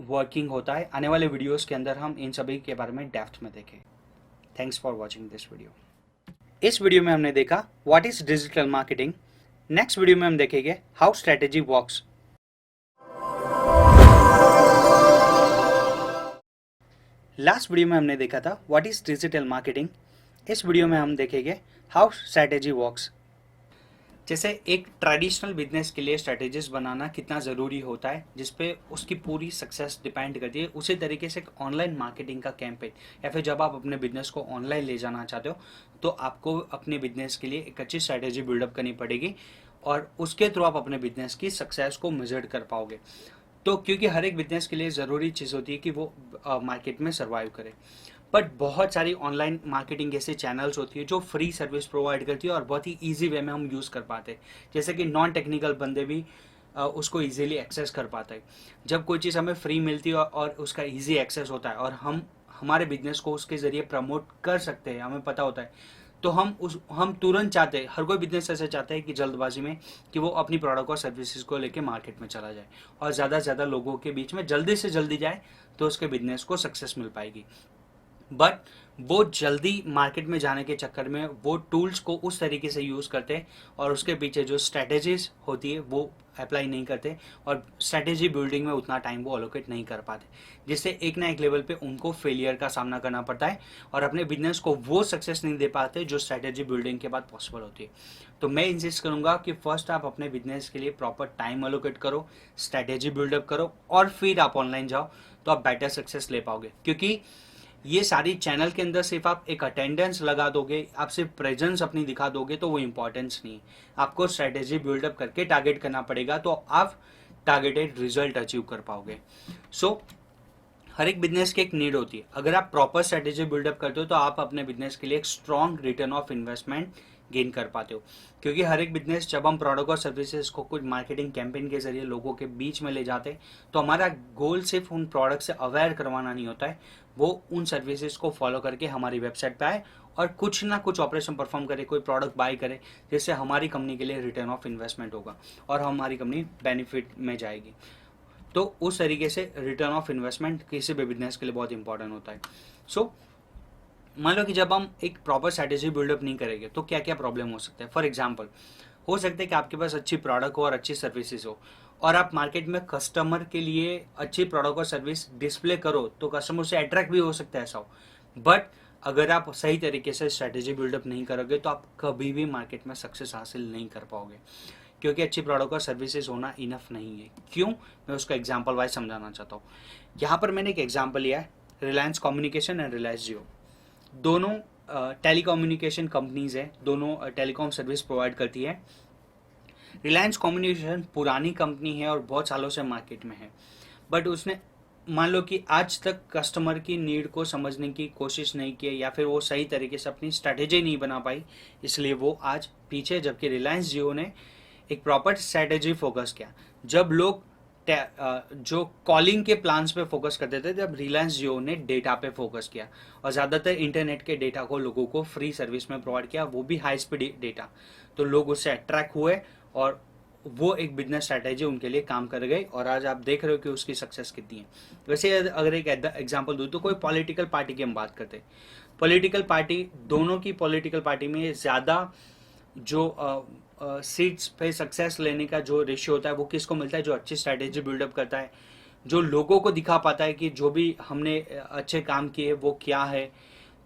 वर्किंग होता है। आने वाले वीडियोज़ के अंदर हम इन सभी के बारे में डेप्थ में देखें। Thanks for watching this video. इस वीडियो में हमने देखा what is digital marketing. Next video में हम देखेंगे how strategy works. Last video में हमने देखा था व्हाट इज डिजिटल मार्केटिंग। इस वीडियो में हम देखेंगे हाउ स्ट्रेटेजी वर्क्स। जैसे एक ट्रेडिशनल बिजनेस के लिए स्ट्रेटेजीज बनाना कितना ज़रूरी होता है, जिसपे उसकी पूरी सक्सेस डिपेंड करती है, उसी तरीके से एक ऑनलाइन मार्केटिंग का कैंपेन या फिर जब आप अपने बिजनेस को ऑनलाइन ले जाना चाहते हो तो आपको अपने बिजनेस के लिए एक अच्छी स्ट्रेटेजी बिल्डअप करनी पड़ेगी और उसके थ्रू आप अपने बिजनेस की सक्सेस को मेजर कर पाओगे। तो क्योंकि हर एक बिजनेस के लिए ज़रूरी चीज़ होती है कि वो मार्केट में सर्वाइव करे, बट बहुत सारी ऑनलाइन मार्केटिंग ऐसे चैनल्स होती है जो फ्री सर्विस प्रोवाइड करती है और बहुत ही ईजी वे में हम यूज़ कर पाते हैं, जैसे कि नॉन टेक्निकल बंदे भी उसको इजीली एक्सेस कर पाते हैं। जब कोई चीज़ हमें फ्री मिलती है और उसका इजी एक्सेस होता है और हम हमारे बिजनेस को उसके ज़रिए प्रमोट कर सकते हैं, हमें पता होता है, तो हम तुरंत चाहते हैं, हर कोई बिजनेस ऐसे चाहता है कि जल्दबाजी में कि वो अपनी प्रोडक्ट और सर्विसेज को लेके मार्केट में चला जाए और ज़्यादा से ज़्यादा लोगों के बीच में जल्दी से जल्दी जाए, तो उसके बिजनेस को सक्सेस मिल पाएगी। बट वो जल्दी मार्केट में जाने के चक्कर में वो टूल्स को उस तरीके से यूज़ करते हैं और उसके पीछे जो स्ट्रेटेजीज होती है वो अप्लाई नहीं करते और स्ट्रेटेजी बिल्डिंग में उतना टाइम वो अलोकेट नहीं कर पाते, जिससे एक ना एक लेवल पे उनको फेलियर का सामना करना पड़ता है और अपने बिजनेस को वो सक्सेस नहीं दे पाते जो स्ट्रेटेजी बिल्डिंग के बाद पॉसिबल होती है। तो मैं इंसिस्ट करूँगा कि फर्स्ट आप अपने बिजनेस के लिए प्रॉपर टाइम अलोकेट करो, स्ट्रेटेजी बिल्डअप करो और फिर आप ऑनलाइन जाओ, तो आप बेटर सक्सेस ले पाओगे। क्योंकि ये सारी चैनल के अंदर सिर्फ आप एक अटेंडेंस लगा दोगे, आप सिर्फ प्रेजेंस अपनी दिखा दोगे तो वो इंपॉर्टेंस नहीं है। आपको स्ट्रेटेजी बिल्डअप करके टारगेट करना पड़ेगा, तो आप टारगेटेड रिजल्ट अचीव कर पाओगे। सो हर एक बिजनेस की एक नीड होती है। अगर आप प्रॉपर स्ट्रेटेजी बिल्डअप करते हो तो आप अपने बिजनेस के लिए एक strong return of investment gain कर पाते हो। क्योंकि हर एक बिजनेस जब हम प्रोडक्ट और सर्विसेज को कुछ मार्केटिंग कैंपेन के जरिए लोगों के बीच में ले जाते हैं, तो हमारा गोल सिर्फ उन प्रोडक्ट से अवेयर करवाना नहीं होता है, वो उन सर्विसेज को फॉलो करके हमारी वेबसाइट पे आए और कुछ ना कुछ ऑपरेशन परफॉर्म करे, कोई प्रोडक्ट बाय करे, जिससे हमारी कंपनी के लिए रिटर्न ऑफ इन्वेस्टमेंट होगा और हमारी कंपनी बेनिफिट में जाएगी। तो उस तरीके से रिटर्न ऑफ इन्वेस्टमेंट किसी भी बिजनेस के लिए बहुत इंपॉर्टेंट होता है। सो मान लो कि जब हम एक प्रॉपर स्ट्रेटेजी बिल्डअप नहीं करेंगे तो क्या क्या प्रॉब्लम हो सकता है। फॉर एग्जाम्पल हो सकता है कि आपके पास अच्छी प्रोडक्ट हो और अच्छी सर्विसेज हो और आप मार्केट में कस्टमर के लिए अच्छी प्रोडक्ट और सर्विस डिस्प्ले करो तो कस्टमर से अट्रैक्ट भी हो सकता है, ऐसा हो। बट अगर आप सही तरीके से स्ट्रेटेजी बिल्डअप नहीं करोगे तो आप कभी भी मार्केट में सक्सेस हासिल नहीं कर पाओगे। क्योंकि अच्छी प्रोडक्ट और सर्विसेज होना इनफ नहीं है। क्यों, मैं उसको एग्जांपल वाइज समझाना चाहता हूँ। यहाँ पर मैंने एक एग्जांपल लिया है, रिलायंस कम्युनिकेशन एंड रिलायंस जियो। दोनों टेली कम्युनिकेशन कंपनीज है, दोनों टेलीकॉम सर्विस प्रोवाइड करती है। रिलायंस कम्युनिकेशन पुरानी कंपनी है और बहुत सालों से मार्केट में है, बट उसने मान लो कि आज तक कस्टमर की नीड को समझने की कोशिश नहीं की, या फिर वो सही तरीके से अपनी स्ट्रैटेजी नहीं बना पाई, इसलिए वो आज पीछे। जबकि रिलायंस जियो ने एक प्रॉपर स्ट्रैटेजी फोकस किया। जब लोग जो कॉलिंग के प्लान्स पे फोकस करते थे, जब रिलायंस जियो ने डेटा पे फोकस किया और ज़्यादातर इंटरनेट के डेटा को लोगों को फ्री सर्विस में प्रोवाइड किया, वो भी हाई स्पीड डेटा। तो लोग उससे अट्रैक्ट हुए और वो एक बिजनेस स्ट्रैटेजी उनके लिए काम कर गई, और आज आप देख रहे हो कि उसकी सक्सेस कितनी है। वैसे अगर एक एग्जांपल दूँ तो कोई पॉलिटिकल पार्टी की हम बात करते हैं, पॉलिटिकल पार्टी, दोनों की पॉलिटिकल पार्टी में ज़्यादा जो सीट्स पे सक्सेस लेने का जो रेशियो होता है वो किसको मिलता है, जो अच्छी स्ट्रैटेजी बिल्डअप करता है, जो लोगों को दिखा पाता है कि जो भी हमने अच्छे काम किए वो क्या है।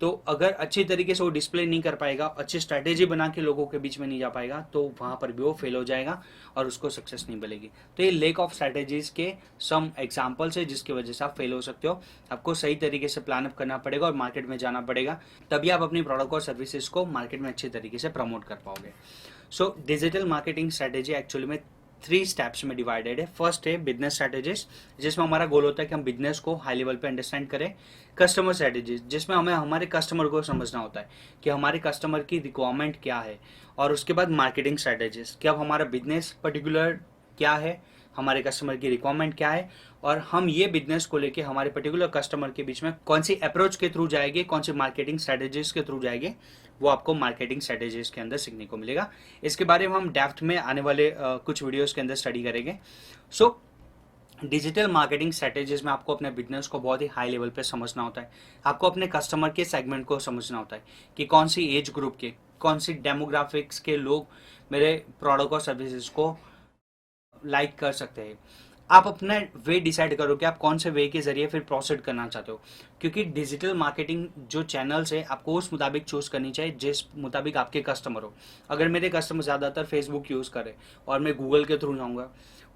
तो अगर अच्छी तरीके से वो डिस्प्ले नहीं कर पाएगा, अच्छी स्ट्रैटेजी बना के लोगों के बीच में नहीं जा पाएगा, तो वहाँ पर भी वो फेल हो जाएगा और उसको सक्सेस नहीं मिलेगी। तो ये लेक ऑफ स्ट्रैटेजीज के सम एग्जांपल्स है जिसकी वजह से आप फेल हो सकते हो। आपको सही तरीके से प्लान अप करना पड़ेगा और मार्केट में जाना पड़ेगा, तभी आप अपनी प्रोडक्ट और सर्विसेज को मार्केट में अच्छी तरीके से प्रमोट कर पाओगे। So digital marketing strategy actually में 3 स्टेप्स में डिवाइडेड है। फर्स्ट है बिजनेस स्ट्रैटेजीज, जिसमें हमारा गोल होता है कि हम बिजनेस को हाई लेवल पे अंडरस्टैंड करें। कस्टमर स्ट्रैटेजीज, जिसमें हमें हमारे कस्टमर को समझना होता है कि हमारे कस्टमर की रिक्वायरमेंट क्या है। और उसके बाद मार्केटिंग स्ट्रैटेजीज, कि अब हमारा बिजनेस पर्टिकुलर क्या है, हमारे कस्टमर की रिक्वायरमेंट क्या है, और हम ये बिजनेस को लेके हमारे पर्टिकुलर कस्टमर के बीच में कौन सी अप्रोच के थ्रू जाएंगे, कौन सी मार्केटिंग स्ट्रैटेजीज के थ्रू जाएंगे, वो आपको मार्केटिंग स्ट्रैटेजीज के अंदर सीखने को मिलेगा। इसके बारे में हम डेप्थ में आने वाले कुछ वीडियोस के अंदर स्टडी करेंगे। सो डिजिटल मार्केटिंग स्ट्रैटेजीज में आपको अपने बिजनेस को बहुत ही हाई लेवल पे समझना होता है। आपको अपने कस्टमर के सेगमेंट को समझना होता है कि कौन सी एज ग्रुप के, कौन सी डेमोग्राफिक्स के लोग मेरे प्रोडक्ट और सर्विसेज को लाइक कर सकते हैं। आप अपना वे डिसाइड करो कि आप कौन से वे के जरिए फिर प्रोसीड करना चाहते हो, क्योंकि डिजिटल मार्केटिंग जो चैनल्स है आपको उस मुताबिक चूज करनी चाहिए जिस मुताबिक आपके कस्टमर हो। अगर मेरे कस्टमर ज़्यादातर फेसबुक यूज़ करें और मैं गूगल के थ्रू जाऊँगा,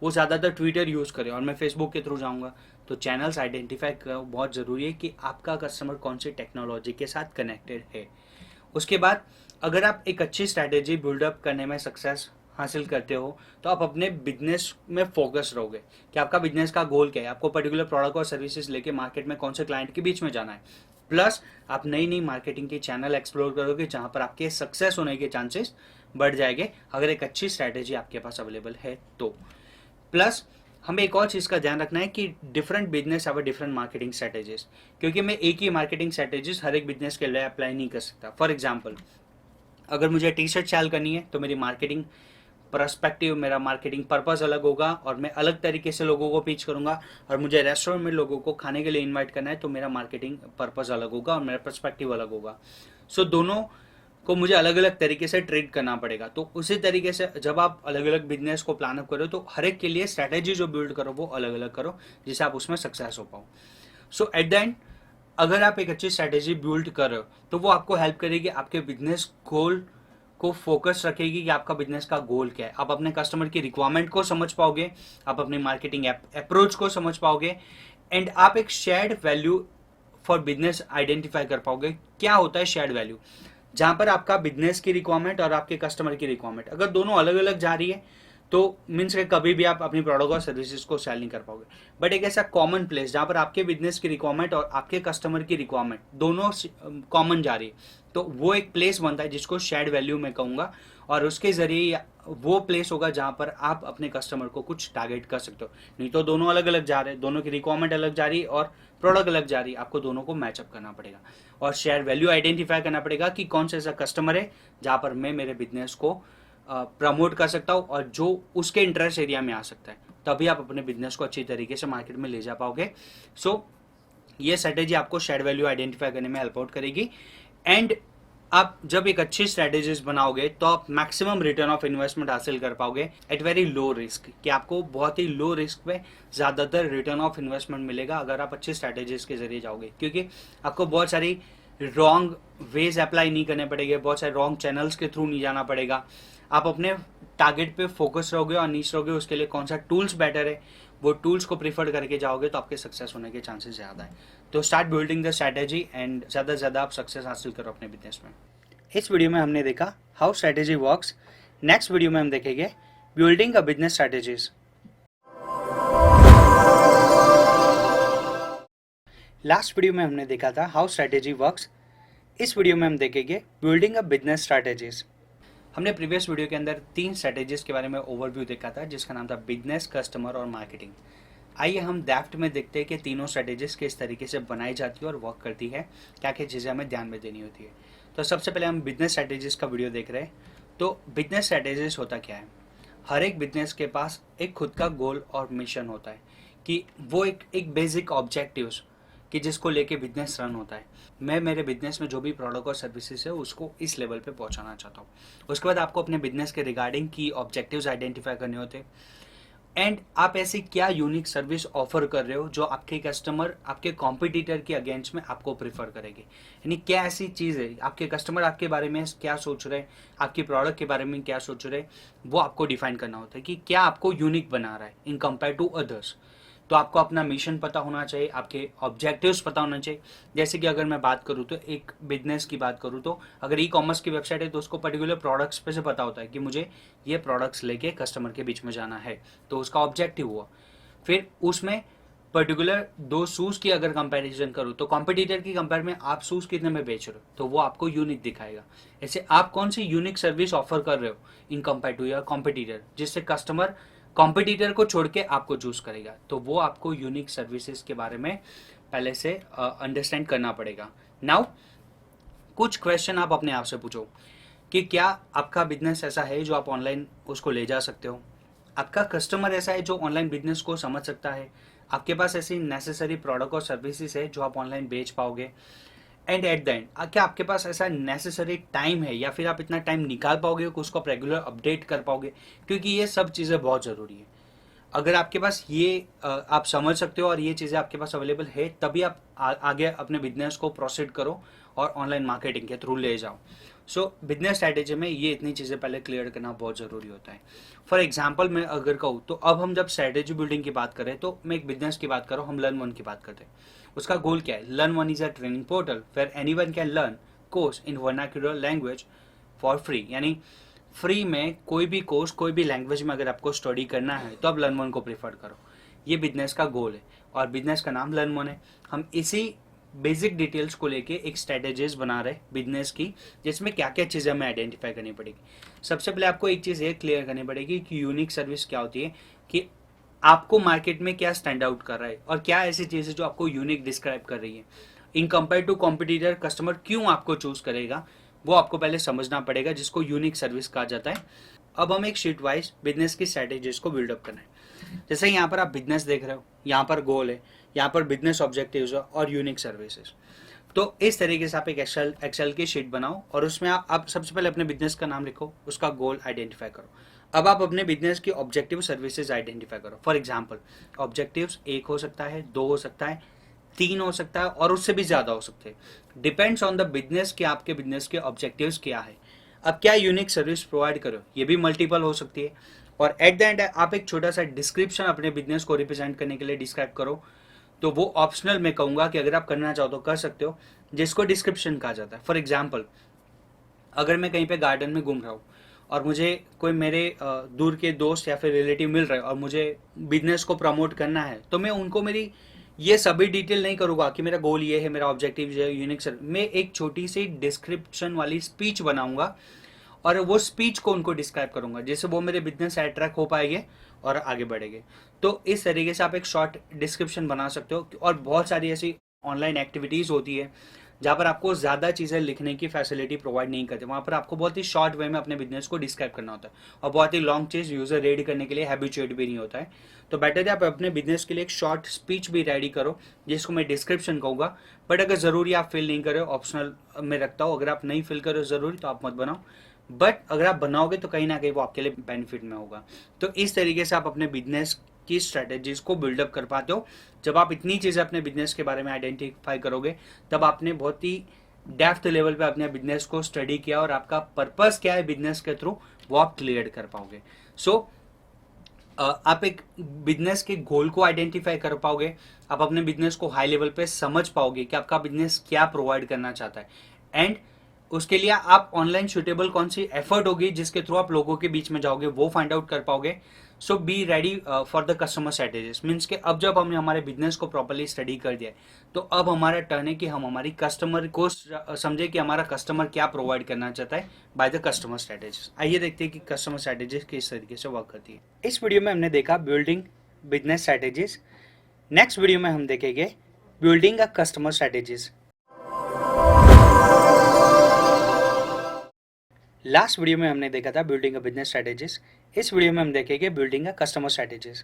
वो ज़्यादातर ट्विटर यूज़ करें और मैं फेसबुक के थ्रू जाऊँगा, तो चैनल्स आइडेंटिफाई करना बहुत ज़रूरी है कि आपका कस्टमर कौन सी टेक्नोलॉजी के साथ कनेक्टेड है। उसके बाद अगर आप एक अच्छी स्ट्रैटेजी बिल्डअप करने में सक्सेस हासिल करते हो, तो आप अपने बिजनेस में फोकस रहोगे कि आपका बिजनेस का गोल क्या है, आपको पर्टिकुलर प्रोडक्ट और सर्विसेज लेके मार्केट में कौन से क्लाइंट के बीच में जाना है। प्लस आप नई नई मार्केटिंग के चैनल एक्सप्लोर करोगे जहां पर आपके सक्सेस होने के चांसेस बढ़ जाएंगे, अगर एक अच्छी स्ट्रैटेजी आपके पास अवेलेबल है तो। प्लस हमें एक और चीज़ का ध्यान रखना है कि different business have different marketing strategies, क्योंकि मैं एक ही मार्केटिंग स्ट्रैटेजीज हर एक बिजनेस के लिए अप्लाई नहीं कर सकता। फॉर एग्जाम्पल, अगर मुझे टी शर्ट सेल करनी है तो मेरी मार्केटिंग पर्सपेक्टिव, मेरा मार्केटिंग पर्पस अलग होगा और मैं अलग तरीके से लोगों को पिच करूंगा। और मुझे रेस्टोरेंट में लोगों को खाने के लिए इनवाइट करना है तो मेरा मार्केटिंग पर्पस अलग होगा और मेरा पर्सपेक्टिव अलग होगा। सो दोनों को मुझे अलग अलग तरीके से ट्रीट करना पड़ेगा। तो उसी तरीके से जब आप अलग अलग बिजनेस को प्लान अप करो तो हर एक के लिए स्ट्रैटेजी जो बिल्ड करो वो अलग अलग करो, जिससे आप उसमें सक्सेस हो पाओ। सो एट द एंड, अगर आप एक अच्छी स्ट्रैटेजी बिल्ड कर रहे हो तो वो आपको हेल्प करेगी, आपके बिजनेस गोल को फोकस रखेगी कि आपका बिजनेस का गोल क्या है। आप अपने कस्टमर की रिक्वायरमेंट को समझ पाओगे, आप अपनी मार्केटिंग अप्रोच को समझ पाओगे, एंड आप एक shared value for business identify कर पाओगे। क्या होता है शेयर्ड वैल्यू? जहां पर आपका बिजनेस की रिक्वायरमेंट और आपके कस्टमर की रिक्वायरमेंट अगर दोनों अलग अलग जा रही है तो मीन्स के कभी भी आप अपनी प्रोडक्ट और सर्विसेज को सेल नहीं कर पाओगे। बट एक ऐसा कॉमन प्लेस जहां पर आपके बिजनेस की रिक्वायरमेंट और आपके कस्टमर की रिक्वायरमेंट दोनों कॉमन जा रही है, तो वो एक प्लेस बनता है जिसको शेयर्ड वैल्यू मैं कहूँगा, और उसके जरिए वो प्लेस होगा जहां पर आप अपने कस्टमर को कुछ टारगेट कर सकते हो। नहीं तो दोनों अलग अलग जा रहे हैं, दोनों की रिक्वायरमेंट अलग जा रही है और प्रोडक्ट अलग जा रही है, आपको दोनों को मैचअप करना पड़ेगा और शेयर वैल्यू आइडेंटिफाई करना पड़ेगा कि कौन सा ऐसा कस्टमर है जहां पर मैं मेरे बिजनेस को प्रमोट कर सकता हूँ और जो उसके इंटरेस्ट एरिया में आ सकता है, तभी आप अपने बिजनेस को अच्छी तरीके से मार्केट में ले जा पाओगे। सो ये स्ट्रेटेजी आपको शेयर वैल्यू आइडेंटिफाई करने में हेल्प आउट करेगी। एंड आप जब एक अच्छी स्ट्रेटेजीज बनाओगे तो आप मैक्सिमम रिटर्न ऑफ इन्वेस्टमेंट हासिल कर पाओगे एट वेरी लो रिस्क, कि आपको बहुत ही लो रिस्क पे ज़्यादातर रिटर्न ऑफ इन्वेस्टमेंट मिलेगा अगर आप अच्छी स्ट्रेटेजीज के जरिए जाओगे, क्योंकि आपको बहुत सारी रॉन्ग वेज अप्लाई नहीं करने पड़ेंगे, बहुत सारे रॉन्ग चैनल्स के थ्रू नहीं जाना पड़ेगा। आप अपने टारगेट पे फोकस रहोगे और नीच रहोगे, उसके लिए कौन सा टूल्स बेटर है, वो टूल्स को प्रीफर करके जाओगे तो आपके सक्सेस होने के चांसेस ज़्यादा है। तो start building the strategy and ज़्यादा से ज़्यादा आप सक्सेस हासिल करो अपने बिजनेस में। इस वीडियो में हमने देखा how strategy works. Next video में हम देखेंगे building a business strategies. Last video में हमने देखा था हाउ स्ट्रैटेजी वर्क्स। इस वीडियो में हम देखेंगे बिल्डिंग अ बिजनेस स्ट्रैटेजीज। हमने प्रीवियस वीडियो के अंदर 3 स्ट्रैटेजीज के बारे में ओवरव्यू देखा था, जिसका नाम था बिजनेस, कस्टमर और मार्केटिंग। आइए हम डेप्थ में देखते हैं कि तीनों स्ट्रैटेजीज किस तरीके से बनाई जाती है और वर्क करती है, क्या क्या चीज़ें हमें ध्यान में देनी होती है। तो सबसे पहले हम बिजनेस स्ट्रैटेजीज का वीडियो देख रहे हैं। तो बिजनेस स्ट्रैटेजीज होता क्या है? हर एक बिजनेस के पास एक खुद का गोल और मिशन होता है कि वो एक बेसिक ऑब्जेक्टिव्स कि जिसको लेके बिजनेस रन होता है। मैं मेरे बिजनेस में जो भी प्रोडक्ट और सर्विसेज है उसको इस लेवल पे पहुंचाना चाहता हूँ। उसके बाद आपको अपने बिजनेस के रिगार्डिंग की ऑब्जेक्टिव्स आइडेंटिफाई करने होते हैं एंड आप ऐसी क्या यूनिक सर्विस ऑफर कर रहे हो जो आपके कस्टमर आपके कॉम्पिटिटर के अगेंस्ट में आपको प्रीफर करेंगे। यानी क्या ऐसी चीज़ है, आपके कस्टमर आपके बारे में क्या सोच रहे हैं, आपके प्रोडक्ट के बारे में क्या सोच रहे हैं, वो आपको डिफाइन करना होता है कि क्या आपको यूनिक बना रहा है इन कंपेयर टू अदर्स। तो आपको अपना मिशन पता होना चाहिए, आपके ऑब्जेक्टिव्स पता होना चाहिए। जैसे कि अगर मैं बात करूँ तो एक बिजनेस की बात करूँ तो अगर ई कॉमर्स की वेबसाइट है तो उसको पर्टिकुलर प्रोडक्ट्स पे से पता होता है कि मुझे ये प्रोडक्ट्स लेके कस्टमर के बीच में जाना है, तो उसका ऑब्जेक्टिव हुआ। फिर उसमें पर्टिकुलर 2 शूज़ की अगर कंपैरिजन करूँ तो कॉम्पिटिटर की कंपेयर में आप शूज़ कितने में बेच रहे हो तो वो आपको यूनिक दिखाएगा। ऐसे आप कौन सी यूनिक सर्विस ऑफर कर रहे हो in compare to your competitor, जिससे कस्टमर कॉम्पिटिटर को छोड़ के आपको चूज करेगा। तो वो आपको यूनिक सर्विसेज के बारे में पहले से अंडरस्टैंड करना पड़ेगा। नाउ कुछ क्वेश्चन आप अपने आप से पूछो कि क्या आपका बिजनेस ऐसा है जो आप ऑनलाइन उसको ले जा सकते हो, आपका कस्टमर ऐसा है जो ऑनलाइन बिजनेस को समझ सकता है, आपके पास ऐसी नेसेसरी प्रोडक्ट और सर्विसेज है जो आप ऑनलाइन बेच पाओगे, एंड एट द एंड क्या आपके पास ऐसा नेसेसरी टाइम है या फिर आप इतना टाइम निकाल पाओगे कि उसको आप रेगुलर अपडेट कर पाओगे, क्योंकि ये सब चीज़ें बहुत ज़रूरी है। अगर आपके पास ये आप समझ सकते हो और ये चीज़ें आपके पास अवेलेबल है तभी आप आगे अपने बिजनेस को प्रोसीड करो और ऑनलाइन मार्केटिंग के थ्रू ले जाओ। सो बिजनेस स्ट्रैटेजी में ये इतनी चीज़ें पहले क्लियर करना बहुत ज़रूरी होता है। फॉर एग्जाम्पल मैं अगर कहूँ तो अब हम जब स्ट्रैटेजी बिल्डिंग की बात करें तो मैं एक बिजनेस की बात करूँ, हम लर्न वन की बात करते हैं। उसका गोल क्या है? Learn one is a training portal where anyone can learn course in vernacular language for free. यानी फ्री में कोई भी कोर्स कोई भी लैंग्वेज में अगर आपको स्टडी करना है तो आप लर्न वन को प्रीफर करो। ये बिजनेस का गोल है और बिजनेस का नाम लर्न वन है। हम इसी बेसिक डिटेल्स को लेके एक स्ट्रेटेजीज बना रहे बिजनेस की, जिसमें क्या क्या चीज़ें हमें आइडेंटिफाई करनी पड़ेगी। सबसे पहले आपको एक चीज़ ये क्लियर करनी पड़ेगी कि यूनिक सर्विस क्या होती है, कि आपको मार्केट में क्या स्टैंड आउट कर रहा है और क्या ऐसी चीज़ है जो आपको यूनिक डिस्क्राइब कर रही है। In compare to competitor customer क्यों आपको चूज करेगा वो आपको पहले समझना पड़ेगा, जिसको यूनिक सर्विस कहा जाता है। अब हम एक शीट वाइज बिजनेस की स्ट्रैटेजीज को बिल्डअप करना है। जैसे यहाँ पर आप बिजनेस देख रहे हो, यहाँ पर गोल है, यहाँ पर बिजनेस ऑब्जेक्टिव्स है और यूनिक सर्विसेज। तो इस तरीके से आप एक एक्सेल की शीट बनाओ और उसमें आप सबसे पहले अपने बिजनेस का नाम लिखो, उसका गोल आइडेंटिफाई करो। अब आप अपने बिजनेस की ऑब्जेक्टिव सर्विसेज आइडेंटिफाई करो। फॉर एग्जांपल ऑब्जेक्टिव्स 1 हो सकता है, 2 हो सकता है, 3 हो सकता है और उससे भी ज़्यादा हो सकते हैं। डिपेंड्स ऑन द बिजनेस कि आपके बिजनेस के ऑब्जेक्टिव्स क्या है। अब क्या यूनिक सर्विस प्रोवाइड करो, ये भी मल्टीपल हो सकती है। और एट द एंड आप एक छोटा सा डिस्क्रिप्शन अपने बिजनेस को रिप्रेजेंट करने के लिए डिस्क्राइब करो। तो वो ऑप्शनल मैं कहूँगा कि अगर आप करना चाहो तो कर सकते हो, जिसको डिस्क्रिप्शन कहा जाता है। फॉर एग्जाम्पल अगर मैं कहीं पे गार्डन में घूम रहा हूँ और मुझे कोई मेरे दूर के दोस्त या फिर रिलेटिव मिल रहे हैं और मुझे बिजनेस को प्रमोट करना है, तो मैं उनको मेरी ये सभी डिटेल नहीं करूँगा कि मेरा गोल ये है, मेरा ऑब्जेक्टिव ये है, यूनिक सर। मैं एक छोटी सी डिस्क्रिप्शन वाली स्पीच बनाऊंगा और वो स्पीच को उनको डिस्क्राइब करूंगा, जिससे वो मेरे बिजनेस से अट्रैक्ट हो पाएंगे और आगे बढ़ेंगे। तो इस तरीके से आप एक शॉर्ट डिस्क्रिप्शन बना सकते हो। और बहुत सारी ऐसी ऑनलाइन एक्टिविटीज़ होती है जहाँ पर आपको ज़्यादा चीज़ें लिखने की फैसिलिटी प्रोवाइड नहीं करते, वहाँ पर आपको बहुत ही शॉर्ट वे में अपने बिजनेस को डिस्क्राइब करना होता है और बहुत ही लॉन्ग चीज़ यूज़र रीड करने के लिए हैबिचुएट भी नहीं होता है। तो बेटर है आप अपने बिजनेस के लिए एक शॉर्ट स्पीच भी रेडी करो, जिसको मैं डिस्क्रिप्शन कहूँगा। बट अगर ज़रूरी आप फिल नहीं करो, ऑप्शनल में रखता हूँ, अगर आप नहीं फिल करो ज़रूरी तो आप मत बनाओ। बट अगर आप बनाओगे तो कहीं ना कहीं वो आपके लिए बेनिफिट में होगा। तो इस तरीके से आप अपने बिजनेस की स्ट्रेटेजीज को बिल्डअप कर पाते हो। जब आप इतनी चीज़ें अपने बिजनेस के बारे में आइडेंटिफाई करोगे तब आपने बहुत ही डेप्थ लेवल पे अपने बिजनेस को स्टडी किया और आपका पर्पस क्या है बिजनेस के थ्रू वो आप क्लियर कर पाओगे। सो आप एक बिजनेस के गोल को आइडेंटिफाई कर पाओगे, आप अपने बिजनेस को हाई लेवल पे समझ पाओगे कि आपका बिजनेस क्या प्रोवाइड करना चाहता है, एंड उसके लिए आप ऑनलाइन सुटेबल कौन सी एफर्ट होगी जिसके थ्रू आप लोगों के बीच में जाओगे वो फाइंड आउट कर पाओगे। So be ready for the customer strategies, means के अब जब हमने हमारे बिजनेस को प्रॉपरली स्टडी कर दिया है तो अब हमारा टर्न है कि हम हमारी कस्टमर को समझे कि हमारा कस्टमर क्या प्रोवाइड करना चाहता है बाय द कस्टमर स्ट्रेटेजीज। आइए देखते हैं कि कस्टमर स्ट्रेटेजीज किस तरीके से वर्क करती है। इस वीडियो में हमने देखा building business strategies. Next video में हम देखेंगे building a customer strategies. Last video में हमने देखा था बिल्डिंग अ बिजनेस स्ट्रेटेजीज। इस वीडियो में हम देखेंगे बिल्डिंग अ कस्टमर स्ट्रेटेजीज।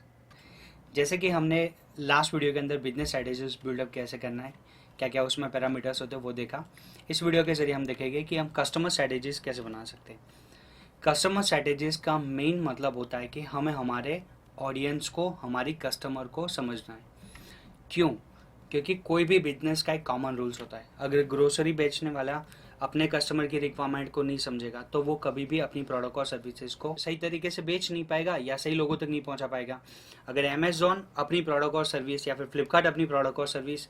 जैसे कि हमने लास्ट वीडियो के अंदर बिजनेस स्ट्रेटेजीज बिल्डअप कैसे करना है, क्या क्या उसमें पैरामीटर्स होते हैं वो देखा। इस वीडियो के जरिए हम देखेंगे कि हम कस्टमर स्ट्रेटेजीज कैसे बना सकते हैं। कस्टमर स्ट्रेटेजीज का मेन मतलब होता है कि हमें हमारे ऑडियंस को, हमारी कस्टमर को समझना है। क्यों? क्योंकि कोई भी बिजनेस का एक कॉमन रूल्स होता है। अगर ग्रोसरी बेचने वाला अपने कस्टमर की रिक्वायरमेंट को नहीं समझेगा तो वो कभी भी अपनी प्रोडक्ट और सर्विसेज को सही तरीके से बेच नहीं पाएगा या सही लोगों तक नहीं पहुंचा पाएगा। अगर अमेजोन अपनी प्रोडक्ट और सर्विस या फिर फ्लिपकार्ट अपनी प्रोडक्ट और सर्विस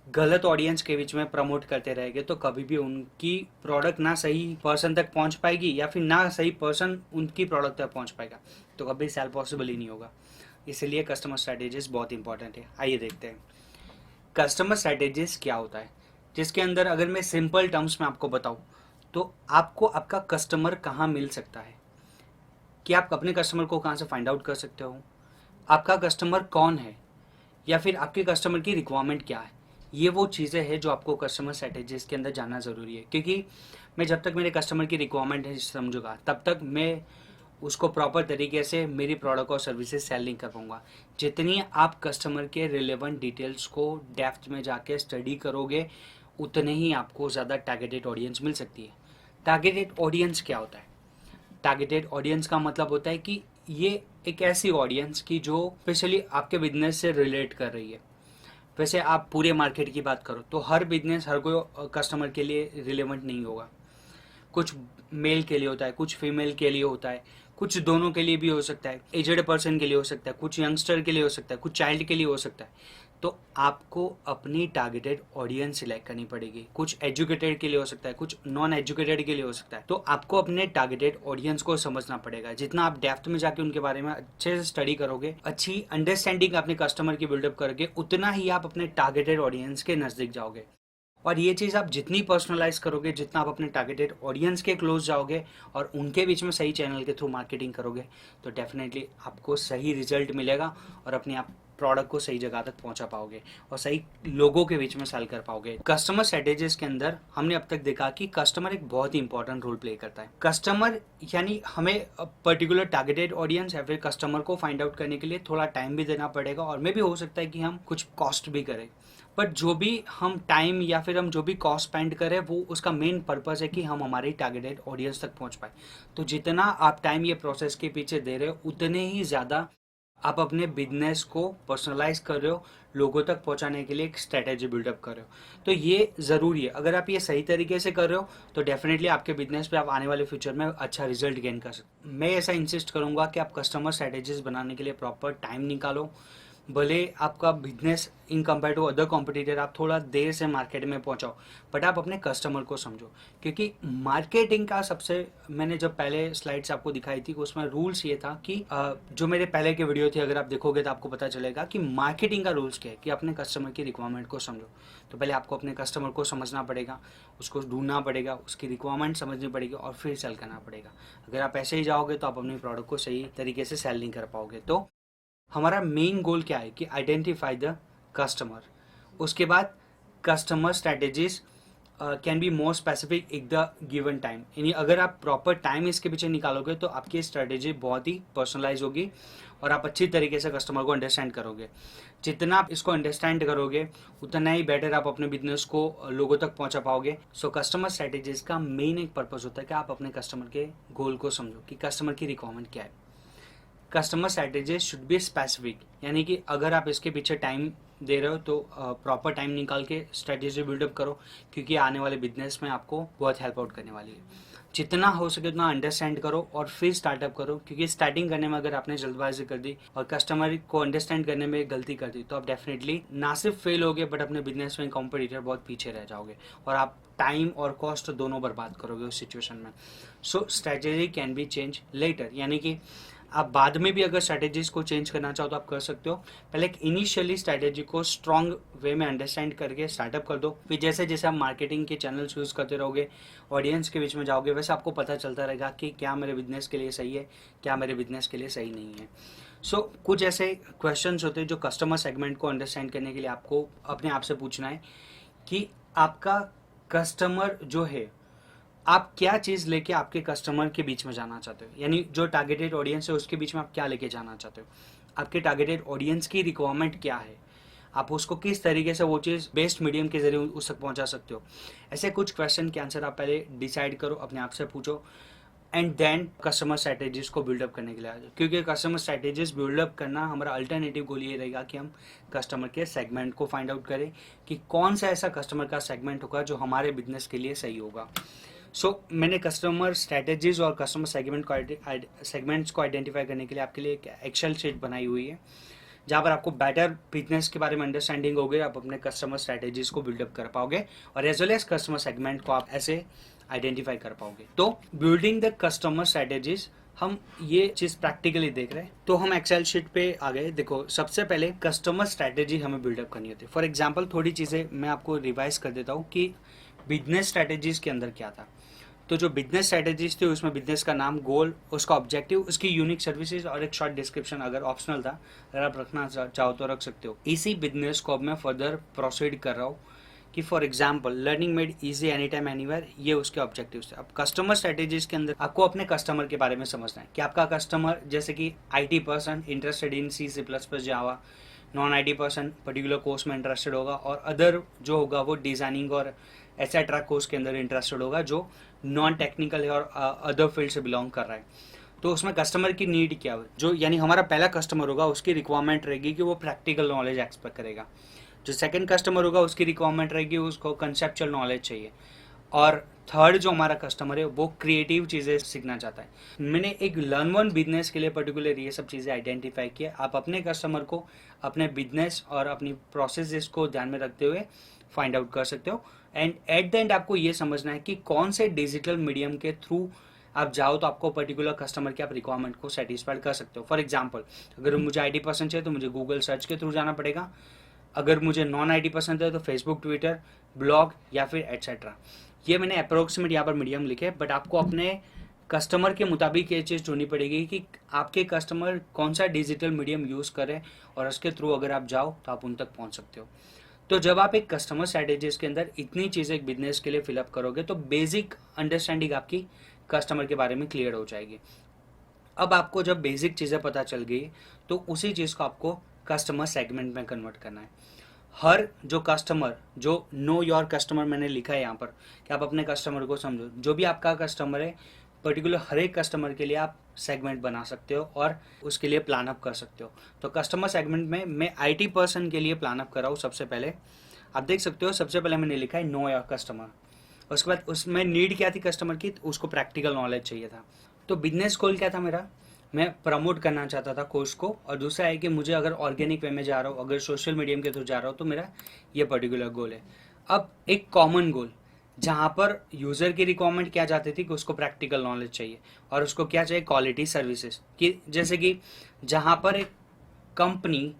गलत ऑडियंस के बीच में प्रमोट करते रहेंगे तो कभी भी उनकी प्रोडक्ट ना सही पर्सन तक पहुंच पाएगी या फिर ना सही पर्सन उनकी प्रोडक्ट तक पहुंच पाएगा, तो कभी सेल पॉसिबल ही नहीं होगा। इसलिए कस्टमर स्ट्रेटेजीज बहुत इंपॉर्टेंट है। आइए देखते हैं कस्टमर स्ट्रेटेजीज क्या होता है, जिसके अंदर अगर मैं सिंपल टर्म्स में आपको बताऊं तो आपको आपका कस्टमर कहाँ मिल सकता है, कि आप अपने कस्टमर को कहाँ से फाइंड आउट कर सकते हो, आपका कस्टमर कौन है, या फिर आपके कस्टमर की रिक्वायरमेंट क्या है। ये वो चीज़ें हैं जो आपको कस्टमर स्ट्रेटेजीज के अंदर जानना ज़रूरी है, क्योंकि मैं जब तक मेरे कस्टमर की रिक्वायरमेंट है समझूंगा तब तक मैं उसको प्रॉपर तरीके से मेरी प्रोडक्ट और सर्विसेज सेल नहीं कर पाऊंगा। जितनी आप कस्टमर के रिलेवेंट डिटेल्स को डेप्थ में जाके स्टडी करोगे उतने ही आपको ज़्यादा टारगेटेड ऑडियंस मिल सकती है। टारगेटेड ऑडियंस क्या होता है? टारगेटेड ऑडियंस का मतलब होता है कि ये एक ऐसी ऑडियंस की जो स्पेशली आपके बिजनेस से रिलेट कर रही है। वैसे आप पूरे मार्केट की बात करो तो हर बिजनेस हर कोई कस्टमर के लिए रिलेवेंट नहीं होगा। कुछ मेल के लिए होता है, कुछ फीमेल के लिए होता है, कुछ दोनों के लिए भी हो सकता है, एजेड पर्सन के लिए हो सकता है, कुछ यंगस्टर के लिए हो सकता है, कुछ चाइल्ड के लिए हो सकता है। तो आपको अपनी टारगेटेड ऑडियंस सिलेक्ट करनी पड़ेगी। कुछ एजुकेटेड के लिए हो सकता है, कुछ नॉन एजुकेटेड के लिए हो सकता है। तो आपको अपने टारगेटेड ऑडियंस को समझना पड़ेगा। जितना आप डेप्थ में जाके उनके बारे में अच्छे से स्टडी करोगे, अच्छी अंडरस्टैंडिंग अपने कस्टमर की बिल्डअप करोगे, उतना ही आप अपने टारगेटेड ऑडियंस के नजदीक जाओगे। और ये चीज़ आप जितनी पर्सनलाइज करोगे, जितना आप अपने टारगेटेड ऑडियंस के क्लोज जाओगे और उनके बीच में सही चैनल के थ्रू मार्केटिंग करोगे तो डेफिनेटली आपको सही रिजल्ट मिलेगा और अपने आप प्रोडक्ट को सही जगह तक पहुंचा पाओगे और सही लोगों के बीच में सेल कर पाओगे। कस्टमर स्ट्रेटेजीज के अंदर हमने अब तक देखा कि कस्टमर एक बहुत ही इंपॉर्टेंट रोल प्ले करता है। कस्टमर यानी हमें पर्टिकुलर टारगेटेड ऑडियंस या फिर कस्टमर को फाइंड आउट करने के लिए थोड़ा टाइम भी देना पड़ेगा और मे भी हो सकता है कि हम कुछ कॉस्ट भी करें। बट जो भी हम टाइम या फिर हम जो भी कॉस्ट स्पेंड करें वो उसका मेन पर्पस है कि हम हमारी टारगेटेड ऑडियंस तक पहुंच पाए। तो जितना आप टाइम ये प्रोसेस के पीछे दे रहे हो उतने ही ज़्यादा आप अपने बिजनेस को पर्सनलाइज कर रहे हो, लोगों तक पहुंचाने के लिए एक स्ट्रेटेजी बिल्डअप कर रहे हो। तो ये ज़रूरी है। अगर आप ये सही तरीके से कर रहे हो तो डेफिनेटली आपके बिजनेस पे आप आने वाले फ्यूचर में अच्छा रिजल्ट गेन कर सकते। मैं ऐसा इंसिस्ट करूँगा कि आप कस्टमर स्ट्रेटेजीज बनाने के लिए प्रॉपर टाइम निकालो। भले आपका business in compare to other competitor आप थोड़ा देर से मार्केट में पहुंचाओ, बट आप अपने कस्टमर को समझो। क्योंकि मार्केटिंग का सबसे, मैंने जब पहले स्लाइड्स आपको दिखाई थी उसमें रूल्स ये था कि जो मेरे पहले के वीडियो थे अगर आप देखोगे तो आपको पता चलेगा कि मार्केटिंग का रूल्स क्या है, कि अपने कस्टमर की रिक्वायरमेंट को समझो। तो पहले आपको अपने कस्टमर को समझना पड़ेगा, उसको ढूंढना पड़ेगा, उसकी रिक्वायरमेंट समझनी पड़ेगी और फिर सेल करना पड़ेगा। अगर आप ऐसे ही जाओगे तो आप अपने प्रोडक्ट को सही तरीके से सेल नहीं कर पाओगे। तो हमारा मेन गोल क्या है कि आइडेंटिफाई द कस्टमर। उसके बाद customer strategies can be more specific in the given time. यानी अगर आप प्रॉपर टाइम इसके पीछे निकालोगे तो आपकी स्ट्रेटेजी बहुत ही पर्सनलाइज होगी और आप अच्छी तरीके से कस्टमर को अंडरस्टैंड करोगे। जितना आप इसको अंडरस्टैंड करोगे उतना ही बेटर आप अपने बिजनेस को लोगों तक पहुंचा पाओगे। सो कस्टमर स्ट्रेटेजीज का मेन एक पर्पज होता है कि आप अपने कस्टमर के गोल को समझो कि कस्टमर की रिक्वायरमेंट क्या है। Customer strategy should be specific, यानी कि अगर आप इसके पीछे टाइम दे रहे हो तो प्रॉपर टाइम निकाल के स्ट्रेटेजी बिल्डअप करो, क्योंकि आने वाले बिजनेस में आपको बहुत हेल्प आउट करने वाली है। जितना हो सके उतना अंडरस्टैंड करो और फिर स्टार्टअप करो, क्योंकि स्टार्टिंग करने में अगर आपने जल्दबाजी कर दी और कस्टमर को अंडरस्टैंड करने में गलती कर दी तो आप डेफिनेटली ना सिर्फ फेल होगे बट अपने बिजनेस में कॉम्पिटिटर बहुत पीछे रह जाओगे और आप टाइम और कॉस्ट दोनों बर्बाद करोगे उस सिचुएशन में। So strategy can be change later, यानी कि आप बाद में भी अगर स्ट्रैटेजीज को चेंज करना चाहो तो आप कर सकते हो। पहले एक इनिशियली स्ट्रैटेजी को स्ट्रॉन्ग वे में अंडरस्टैंड करके स्टार्टअप कर दो, फिर जैसे जैसे आप मार्केटिंग के चैनल्स यूज़ करते रहोगे, ऑडियंस के बीच में जाओगे, वैसे आपको पता चलता रहेगा कि क्या मेरे बिजनेस के लिए सही है, क्या मेरे बिजनेस के लिए सही नहीं है। सो कुछ ऐसे क्वेश्चंस होते हैं जो कस्टमर सेगमेंट को अंडरस्टैंड करने के लिए आपको अपने आप से पूछना है कि आपका कस्टमर जो है, आप क्या चीज़ लेके आपके कस्टमर के बीच में जाना चाहते हो, यानी जो टारगेटेड ऑडियंस है उसके बीच में आप क्या लेके जाना चाहते हो, आपके टारगेटेड ऑडियंस की रिक्वायरमेंट क्या है, आप उसको किस तरीके से वो चीज़ बेस्ट मीडियम के जरिए उस तक पहुंचा सकते हो। ऐसे कुछ क्वेश्चन के आंसर आप पहले डिसाइड करो, अपने आप से पूछो, एंड देन कस्टमर स्ट्रैटेजीज को बिल्डअप करने के लिए आ जाओ, क्योंकि कस्टमर स्ट्रैटेजीज बिल्डअप करना हमारा अल्टरनेटिव गोल ये रहेगा कि हम कस्टमर के सेगमेंट को फाइंड आउट करें कि कौन सा ऐसा कस्टमर का सेगमेंट होगा जो हमारे बिजनेस के लिए सही होगा। मैंने कस्टमर स्ट्रैटेजीज और कस्टमर सेगमेंट्स को आइडेंटिफाई करने के लिए आपके लिए एक एक्सेल शीट बनाई हुई है, जहाँ पर आपको बेटर बिजनेस के बारे में अंडरस्टैंडिंग होगी, आप अपने कस्टमर स्ट्रैटेजीज को बिल्डअप कर पाओगे और as well as customer segment को आप ऐसे आइडेंटिफाई कर पाओगे। तो बिल्डिंग द कस्टमर स्ट्रैटेजीज, हम ये चीज प्रैक्टिकली देख रहे हैं तो हम एक्सेल शीट पे आ गए। देखो, सबसे पहले कस्टमर स्ट्रैटेजी हमें बिल्डअप करनी होती है। फॉर एग्जांपल थोड़ी चीजें मैं आपको रिवाइज कर देता हूँ कि बिजनेस स्ट्रैटेजीज के अंदर क्या था। तो जो बिजनेस स्ट्रैटेजीज थी उसमें बिजनेस का नाम, गोल, उसका ऑब्जेक्टिव, उसकी यूनिक सर्विसेज और एक शॉर्ट डिस्क्रिप्शन अगर ऑप्शनल था, अगर आप रखना चाहो तो रख सकते हो। इसी बिजनेस को अब मैं फर्दर प्रोसीड कर रहा हूँ कि for example learning made easy any time anywhere, ये उसके ऑब्जेक्टिव्स थे। अब कस्टमर स्ट्रैटेजीज के अंदर आपको अपने कस्टमर के बारे में समझना है कि आपका कस्टमर जैसे कि IT person interested in C++, Java, non IT person particular course में इंटरेस्टेड होगा और अदर जो होगा वो डिज़ाइनिंग और एसेट्रा कोर्स के अंदर इंटरेस्टेड होगा जो नॉन टेक्निकल है और अदर फील्ड से बिलोंग कर रहा है। तो उसमें कस्टमर की नीड क्या है, जो यानी हमारा पहला कस्टमर होगा उसकी रिक्वायरमेंट रहेगी कि वो प्रैक्टिकल नॉलेज एक्सपेक्ट करेगा। जो सेकंड कस्टमर होगा उसकी रिक्वायरमेंट रहेगी उसको कंसेप्चुअल नॉलेज चाहिए, और थर्ड जो हमारा कस्टमर है वो क्रिएटिव चीज़ें सीखना चाहता है। मैंने एक लर्न वन बिजनेस के लिए पर्टिकुलर ये सब चीज़ें आइडेंटिफाई किया। आप अपने कस्टमर को अपने बिजनेस और अपनी प्रोसेसेस को ध्यान में रखते हुए फाइंड आउट कर सकते हो। एंड एट द एंड आपको ये समझना है कि कौन से डिजिटल मीडियम के थ्रू आप जाओ तो आपको पर्टिकुलर कस्टमर के आप रिक्वायरमेंट को सेटिस्फाइड कर सकते हो। फॉर एग्जाम्पल अगर मुझे IT पसंद चाहिए तो मुझे गूगल सर्च के थ्रू जाना पड़ेगा, अगर मुझे नॉन IT पसंद है तो फेसबुक, ट्विटर, ब्लॉग या फिर एट्सेट्रा। ये मैंने अप्रोक्सीमेट यहाँ पर मीडियम लिखे, बट आपको अपने कस्टमर के मुताबिक ये चीज़ चुननी पड़ेगी कि आपके कस्टमर कौन सा डिजिटल मीडियम यूज़ करें और उसके थ्रू अगर आप जाओ तो आप उन तक पहुँच सकते हो। तो जब आप एक कस्टमर स्ट्रैटेजीज के अंदर इतनी चीज़ें एक बिजनेस के लिए फिलअप करोगे तो बेसिक अंडरस्टैंडिंग आपकी कस्टमर के बारे में क्लियर हो जाएगी। अब आपको जब बेसिक चीज़ें पता चल गई तो उसी चीज़ को आपको कस्टमर सेगमेंट में कन्वर्ट करना है। हर जो कस्टमर, जो नो योर कस्टमर मैंने लिखा है यहाँ पर कि आप अपने कस्टमर को समझो, जो भी आपका कस्टमर है पर्टिकुलर हर एक कस्टमर के लिए आप सेगमेंट बना सकते हो और उसके लिए प्लान अप कर सकते हो। तो कस्टमर सेगमेंट में मैं IT पर्सन के लिए प्लान अप कर रहा हूँ। सबसे पहले आप देख सकते हो, सबसे पहले मैंने लिखा है नो योर कस्टमर। उसके बाद उसमें नीड क्या थी कस्टमर की, तो उसको प्रैक्टिकल नॉलेज चाहिए था। तो बिजनेस गोल क्या था मेरा, मैं प्रमोट करना चाहता था कोर्स को, और दूसरा है कि मुझे अगर ऑर्गेनिक वे में जा रहा हूँ, अगर सोशल मीडियम के थ्रू जा रहा हूँ तो मेरा ये पर्टिकुलर गोल है। अब एक कॉमन गोल जहाँ पर यूज़र की रिक्वायरमेंट क्या चाहती थी कि उसको प्रैक्टिकल नॉलेज चाहिए और उसको क्या चाहिए, क्वालिटी सर्विसेज कि जैसे कि जहाँ पर एक कंपनी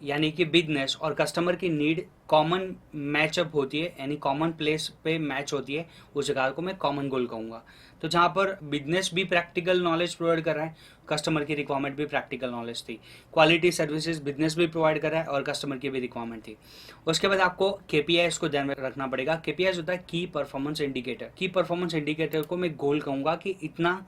यानी कि बिजनेस और कस्टमर की नीड कॉमन मैचअप होती है, यानी कॉमन प्लेस पे मैच होती है, उस जगह को मैं कॉमन गोल कहूँगा। तो जहाँ पर बिजनेस भी प्रैक्टिकल नॉलेज प्रोवाइड कर रहा है, कस्टमर की रिक्वायरमेंट भी प्रैक्टिकल नॉलेज थी, क्वालिटी सर्विसेज बिजनेस भी प्रोवाइड कर रहा है और कस्टमर की भी रिक्वायरमेंट थी। उसके बाद आपको KPIs को ध्यान में रखना पड़ेगा। KPIs होता है की परफॉर्मेंस इंडिकेटर। की परफॉर्मेंस इंडिकेटर को मैं गोल कहूँगा कि इतना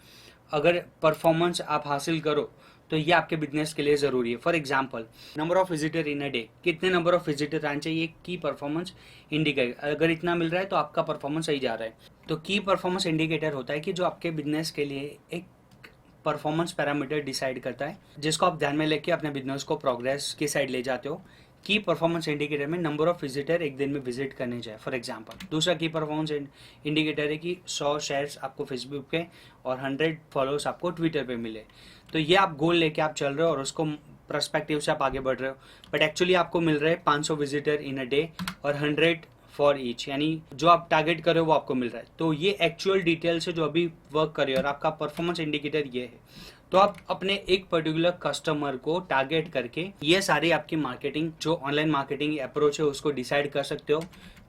अगर परफॉर्मेंस आप हासिल करो तो ये आपके बिजनेस के लिए ज़रूरी है। For example number of visitor in a day, कितने नंबर ऑफ विजिटर आने चाहिए, की परफॉर्मेंस इंडिकेटर। अगर इतना मिल रहा है तो आपका परफॉर्मेंस सही जा रहा है। तो की परफॉर्मेंस इंडिकेटर होता है कि जो आपके बिजनेस के लिए एक परफॉर्मेंस पैरामीटर डिसाइड करता है, जिसको आप ध्यान में लेके अपने बिजनेस को प्रोग्रेस की साइड ले जाते हो की परफॉर्मेंस इंडिकेटर में नंबर ऑफ विजिटर एक दिन में विजिट करने जाए फॉर एग्जांपल। दूसरा की परफॉर्मेंस इंडिकेटर है कि 100 शेयर्स आपको फेसबुक पे और 100 फॉलोअर्स आपको ट्विटर पे मिले। तो ये आप गोल लेके आप चल रहे हो और उसको पर्सपेक्टिव से आप आगे बढ़ रहे हो, बट एक्चुअली आपको मिल रहे हैं 500 विजिटर इन अ डे और 100 फॉर ईच, यानी जो आप टारगेट कर रहे हो वो आपको मिल रहा है। तो ये एक्चुअल डिटेल से जो अभी वर्क कर रही है और आपका परफॉर्मेंस इंडिकेटर ये है। तो आप अपने एक पर्टिकुलर कस्टमर को टारगेट करके ये सारी आपकी मार्केटिंग जो ऑनलाइन मार्केटिंग अप्रोच है उसको डिसाइड कर सकते हो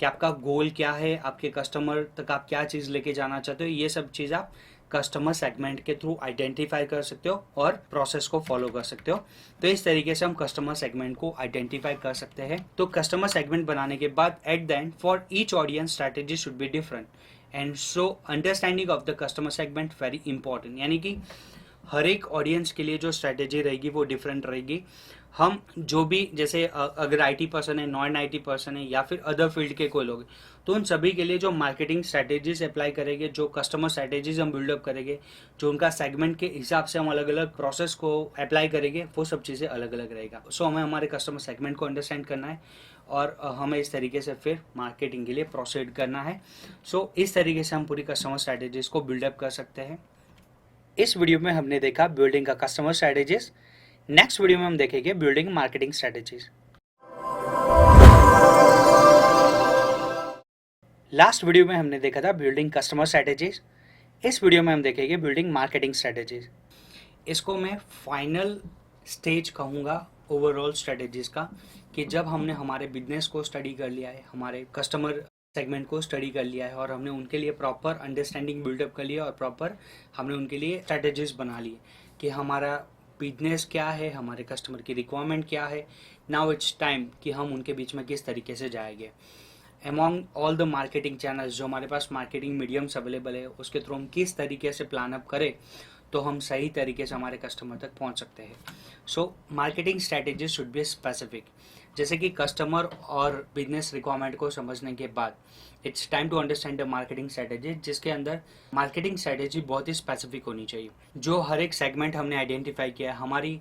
कि आपका गोल क्या है, आपके कस्टमर तक आप क्या चीज़ लेके जाना चाहते हो। ये सब चीज़ आप कस्टमर सेगमेंट के थ्रू आइडेंटिफाई कर सकते हो और प्रोसेस को फॉलो कर सकते हो। तो इस तरीके से हम कस्टमर सेगमेंट को आइडेंटिफाई कर सकते हैं। तो कस्टमर सेगमेंट बनाने के बाद at the end for each audience strategy should be different and so understanding of the customer segment very important, यानी कि हर एक ऑडियंस के लिए जो स्ट्रैटेजी रहेगी वो डिफरेंट रहेगी। हम जो भी जैसे अगर आईटी पर्सन है, नॉन आईटी पर्सन है या फिर अदर फील्ड के कोई लोग, तो उन सभी के लिए जो मार्केटिंग स्ट्रैटेजीज अप्लाई करेंगे, जो कस्टमर स्ट्रैटेजीज हम बिल्डअप करेंगे, जो उनका सेगमेंट के हिसाब से हम अलग अलग प्रोसेस को अप्लाई करेंगे, वो सब चीज़ें अलग अलग रहेगा। सो हमें हमारे कस्टमर सेगमेंट को अंडरस्टैंड करना है और हमें इस तरीके से फिर मार्केटिंग के लिए प्रोसीड करना है। सो इस तरीके से हम पूरी कस्टमर स्ट्रैटेजीज को बिल्डअप कर सकते हैं। इस वीडियो में हमने देखा बिल्डिंग का कस्टमर स्ट्रैटेजीज। नेक्स्ट वीडियो में हम देखेंगे building marketing strategies. Last video में हमने देखा था बिल्डिंग कस्टमर स्ट्रैटेजीज। इस वीडियो में हम देखेंगे बिल्डिंग मार्केटिंग स्ट्रैटेजीज। इसको मैं फाइनल स्टेज कहूँगा ओवरऑल स्ट्रैटेजीज का, कि जब हमने हमारे बिजनेस को स्टडी कर लिया है, हमारे कस्टमर सेगमेंट को स्टडी कर लिया है और हमने उनके लिए प्रॉपर अंडरस्टैंडिंग बिल्डअप कर लिया और प्रॉपर हमने उनके लिए स्ट्रैटेजीज बना ली कि हमारा बिजनेस क्या है, हमारे कस्टमर की रिक्वायरमेंट क्या है। नाउ इट्स टाइम कि हम उनके बीच में किस तरीके से जाएंगे। Among all the marketing channels जो हमारे पास मार्केटिंग मीडियम्स अवेलेबल है, उसके थ्रू हम किस तरीके से प्लान अप करें तो हम सही तरीके से हमारे कस्टमर तक पहुंच सकते हैं। So marketing strategy should be specific, जैसे कि कस्टमर और बिजनेस रिक्वायरमेंट को समझने के बाद it's time to understand the marketing strategy, जिसके अंदर मार्केटिंग स्ट्रैटेजी बहुत ही स्पेसिफिक होनी चाहिए। जो हर एक सेगमेंट हमने आइडेंटिफाई किया है, हमारी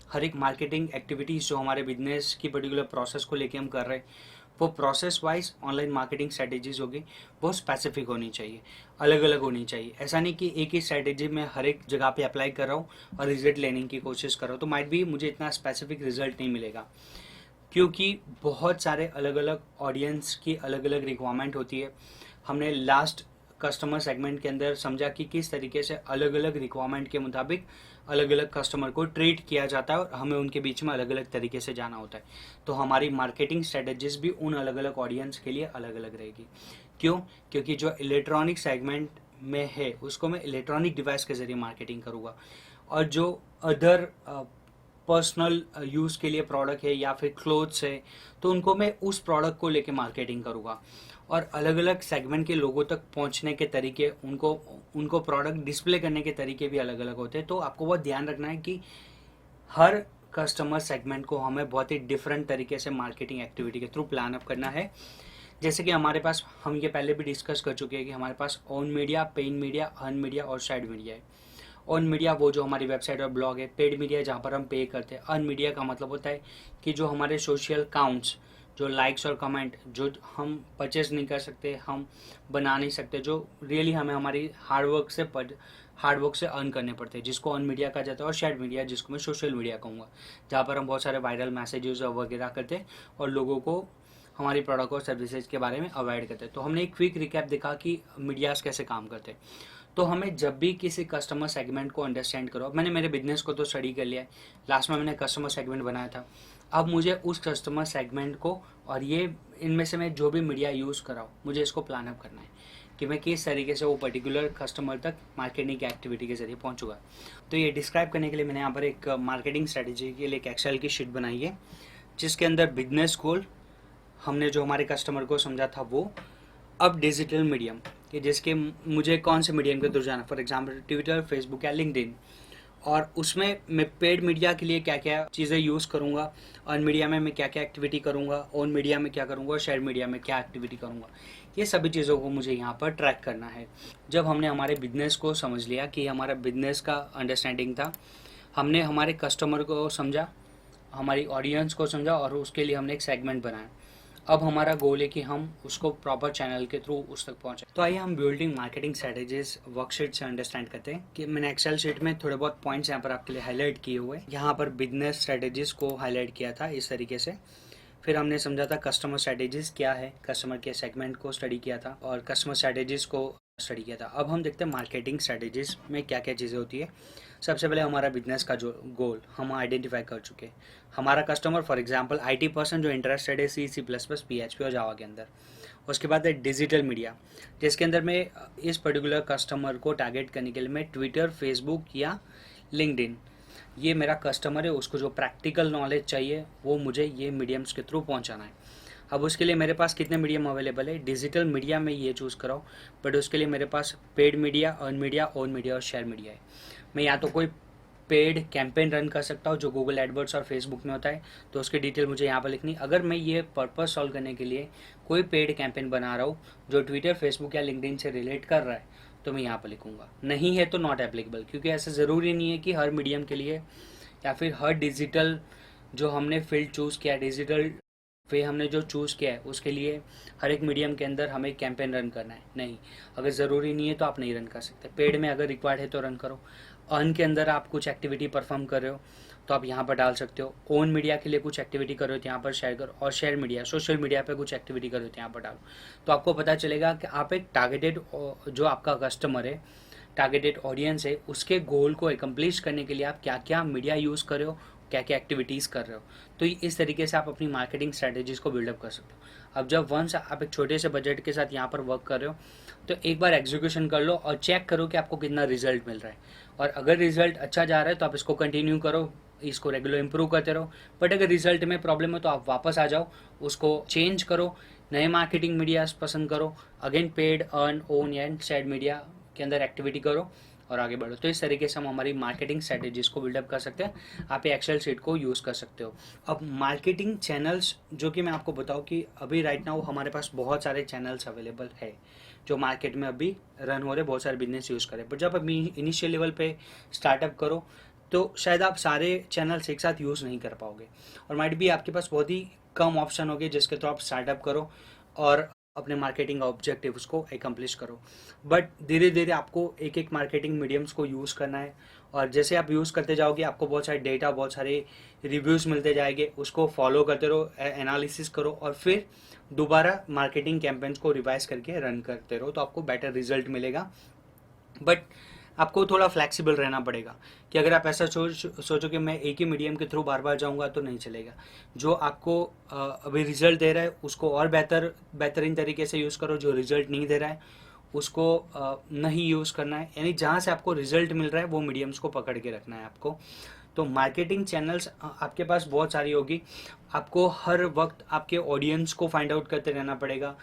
हर एक मार्केटिंग एक्टिविटीज़ जो हमारे बिजनेस की पर्टिकुलर प्रोसेस को लेके हम कर रहे हैं, वो process wise online marketing strategies होगी, वो स्पेसिफिक होनी चाहिए, अलग अलग होनी चाहिए। ऐसा नहीं कि एक ही स्ट्रैटेजी मैं हर एक जगह पे अप्लाई कर रहा हूँ और रिजल्ट लेने की कोशिश कर रहा हूँ, तो माइट भी मुझे इतना स्पेसिफिक रिजल्ट नहीं मिलेगा, क्योंकि बहुत सारे अलग अलग ऑडियंस की अलग अलग रिक्वायरमेंट होती है। हमने लास्ट कस्टमर सेगमेंट के अंदर समझा कि किस तरीके से अलग अलग रिक्वायरमेंट के मुताबिक अलग अलग कस्टमर को ट्रीट किया जाता है और हमें उनके बीच में अलग अलग तरीके से जाना होता है। तो हमारी मार्केटिंग स्ट्रेटजीज भी उन अलग अलग ऑडियंस के लिए अलग अलग रहेगी। क्यों? क्योंकि जो इलेक्ट्रॉनिक सेगमेंट में है उसको मैं इलेक्ट्रॉनिक डिवाइस के ज़रिए मार्केटिंग करूँगा, और जो अदर पर्सनल यूज़ के लिए प्रोडक्ट है या फिर क्लोथ्स है तो उनको मैं उस प्रोडक्ट को लेके मार्केटिंग करूँगा। और अलग अलग सेगमेंट के लोगों तक पहुंचने के तरीके, उनको प्रोडक्ट डिस्प्ले करने के तरीके भी अलग अलग होते हैं। तो आपको बहुत ध्यान रखना है कि हर कस्टमर सेगमेंट को हमें बहुत ही डिफरेंट तरीके से मार्केटिंग एक्टिविटी के थ्रू प्लान अप करना है। जैसे कि हमारे पास, हम ये पहले भी डिस्कस कर चुके हैं कि हमारे pass on media, paid media, earn media और साइड मीडिया है। ऑन मीडिया वो जो हमारी वेबसाइट और ब्लॉग है, पेड मीडिया जहाँ पर हम पे करते हैं। अर्न मीडिया का मतलब होता है कि जो हमारे सोशल काउंट्स, जो लाइक्स और कमेंट जो हम परचेज नहीं कर सकते, हम बना नहीं सकते, जो रियली हमें हमारी हार्डवर्क से अर्न करने पड़ते हैं, जिसको अर्न मीडिया कहा जाता है। और शेयर मीडिया जिसको मैं सोशल मीडिया कहूँगा, जहाँ पर हम बहुत सारे वायरल मैसेजेस वगैरह करते हैं और लोगों को हमारी प्रोडक्ट और सर्विसेज के बारे में अवॉइड करते हैं। तो हमने एक क्विक रिकैप देखा कि मीडियाज कैसे काम करते हैं। तो हमें जब भी किसी कस्टमर सेगमेंट को अंडरस्टैंड करो, मैंने मेरे बिजनेस को तो स्टडी कर लिया है, लास्ट में मैंने कस्टमर सेगमेंट बनाया था। अब मुझे उस कस्टमर सेगमेंट को और ये इनमें से मैं जो भी मीडिया यूज़ कराऊँ, मुझे इसको प्लान अप करना है कि मैं किस तरीके से वो पर्टिकुलर कस्टमर तक मार्केटिंग की एक्टिविटी के जरिए पहुँचूंगा। तो ये डिस्क्राइब करने के लिए मैंने यहाँ पर एक मार्केटिंग स्ट्रेटेजी के लिए एक एक्सेल की शीट बनाई है, जिसके अंदर बिजनेस गोल हमने जो हमारे कस्टमर को समझा था वो, अब डिजिटल मीडियम कि जिसके मुझे कौन से मीडियम के थ्रू जाना, फॉर एग्जांपल ट्विटर, फेसबुक या लिंक्डइन, और उसमें मैं पेड मीडिया के लिए क्या क्या चीज़ें यूज़ करूँगा, अर्न मीडिया में मैं क्या क्या एक्टिविटी करूँगा, ऑन मीडिया में क्या करूँगा और शेयर मीडिया में क्या एक्टिविटी करूँगा। ये सभी चीज़ों को मुझे यहाँ पर ट्रैक करना है। जब हमने हमारे बिजनेस को समझ लिया कि हमारा बिजनेस का अंडरस्टैंडिंग था, हमने हमारे कस्टमर को समझा हमारी ऑडियंस को समझा और उसके लिए हमने एक सेगमेंट बनाया। अब हमारा गोल है कि हम उसको प्रॉपर चैनल के थ्रू उस तक पहुँचे। तो आइए हम बिल्डिंग मार्केटिंग स्ट्रेटेजीज वर्कशीट से अंडरस्टैंड करते हैं कि मैंने एक्सेल शीट में थोड़े बहुत पॉइंट्स यहाँ पर आपके लिए हाईलाइट किए हुए। यहाँ पर बिजनेस स्ट्रेटेजीज को हाईलाइट किया था इस तरीके से। फिर हमने समझा था कस्टमर स्ट्रेटेजीज क्या है, कस्टमर के सेगमेंट को स्टडी किया था और कस्टमर स्ट्रेटेजीज को स्टडी किया था। अब हम देखते हैं मार्केटिंग स्ट्रेटेजीज में क्या क्या चीज़ें होती है। सबसे पहले हमारा बिजनेस का जो गोल हम आइडेंटिफाई कर चुके हैं। हमारा customer for example IT person जो इंटरेस्टेड है C++, PHP और जावा के अंदर। उसके बाद है डिजिटल मीडिया, जिसके अंदर मैं इस पर्टिकुलर कस्टमर को टारगेट करने के लिए मैं ट्विटर, फेसबुक या लिंक्डइन, ये मेरा कस्टमर है, उसको जो प्रैक्टिकल नॉलेज चाहिए वो मुझे ये मीडियम्स के थ्रू पहुंचाना है। अब उसके लिए मेरे पास कितने मीडियम अवेलेबल है, डिजिटल मीडिया में ये चूज़ कराओ, बट उसके लिए मेरे पास paid media, earn media, own media और शेयर मीडिया है। मैं या तो कोई पेड कैंपेन रन कर सकता हूँ जो गूगल एडवर्ड्स और फेसबुक में होता है, तो उसकी डिटेल मुझे यहाँ पर लिखनी। अगर मैं ये पर्पस सॉल्व करने के लिए कोई पेड कैंपेन बना रहा हूँ जो ट्विटर, फेसबुक या लिंक्डइन से रिलेट कर रहा है, तो मैं यहाँ पर लिखूँगा। नहीं है तो नॉट एप्लीकेबल, क्योंकि ऐसा ज़रूरी नहीं है कि हर मीडियम के लिए या फिर हर डिजिटल जो हमने फील्ड चूज़ किया, डिजिटल वे हमने जो चूज़ किया है, उसके लिए हर एक मीडियम के अंदर हमें कैंपेन रन करना है। नहीं, अगर ज़रूरी नहीं है तो आप नहीं रन कर सकते। पेड में अगर रिक्वायर्ड है तो रन करो। अर्न के अंदर आप कुछ एक्टिविटी परफॉर्म कर रहे हो तो आप यहाँ पर डाल सकते हो। ओन मीडिया के लिए कुछ एक्टिविटी करो तो यहाँ पर शेयर करो, और शेयर मीडिया, सोशल मीडिया पे कुछ एक्टिविटी करो तो यहाँ पर डालो। तो आपको पता चलेगा कि आप एक टारगेटेड जो आपका कस्टमर है, टारगेटेड ऑडियंस है, उसके गोल को एकम्प्लिश करने के लिए आप क्या क्या मीडिया यूज़ कर रहे हो, क्या क्या एक्टिविटीज़ कर रहे हो। तो इस तरीके से आप अपनी मार्केटिंग स्ट्रैटेजीज को बिल्डअप कर सकते हो। अब जब वंस आप एक छोटे से बजट के साथ यहाँ पर वर्क कर रहे हो तो एक बार एग्जीक्यूशन कर लो और चेक करो कि आपको कितना रिजल्ट मिल रहा है। और अगर रिजल्ट अच्छा जा रहा है तो आप इसको कंटिन्यू करो, इसको रेगुलर इंप्रूव करते रहो। बट अगर रिजल्ट में प्रॉब्लम है तो आप वापस आ जाओ, उसको चेंज करो, नए मार्केटिंग मीडियाज पसंद करो, again paid, earn, own and share media के अंदर एक्टिविटी करो और आगे बढ़ो। तो इस तरीके से हम हमारी मार्केटिंग स्ट्रेटेजीज को बिल्डअप कर सकते हैं। आप ये एक्सेल शीट को यूज़ कर सकते हो। अब मार्केटिंग चैनल्स, जो कि मैं आपको बताऊं कि अभी राइट नाउ हमारे पास बहुत सारे चैनल्स अवेलेबल है जो मार्केट में अभी रन हो रहे, बहुत सारे बिजनेस यूज़ करें। बट जब अभी इनिशियल लेवल पे स्टार्टअप करो तो शायद आप सारे चैनल्स एक साथ यूज़ नहीं कर पाओगे, और माइट भी आपके पास बहुत ही कम ऑप्शन होंगे जिसके थ्रू आप स्टार्टअप करो और अपने मार्केटिंग ऑब्जेक्टिव्स को एकम्प्लिश करो। बट धीरे धीरे आपको एक एक मार्केटिंग मीडियम्स को यूज़ करना है, और जैसे आप यूज़ करते जाओगे आपको बहुत सारे डेटा, बहुत सारे रिव्यूज़ मिलते जाएंगे, उसको फॉलो करते रहो, एनालिसिस करो और फिर दोबारा मार्केटिंग कैंपेन्स को रिवाइज करके रन करते रहो, तो आपको बेटर रिजल्ट मिलेगा। बट आपको थोड़ा फ्लेक्सिबल रहना पड़ेगा कि अगर आप ऐसा सोचो कि मैं एक ही मीडियम के थ्रू बार बार जाऊंगा तो नहीं चलेगा। जो आपको अभी रिजल्ट दे रहा है उसको और बेहतरीन तरीके से यूज़ करो, जो रिजल्ट नहीं दे रहा है उसको नहीं यूज़ करना है। यानी जहाँ से आपको रिजल्ट मिल रहा है वो मीडियम्स को पकड़ के रखना है आपको। तो मार्केटिंग चैनल्स आपके पास बहुत सारी होगी, आपको हर वक्त आपके ऑडियंस को फाइंड आउट करते रहना पड़ेगा,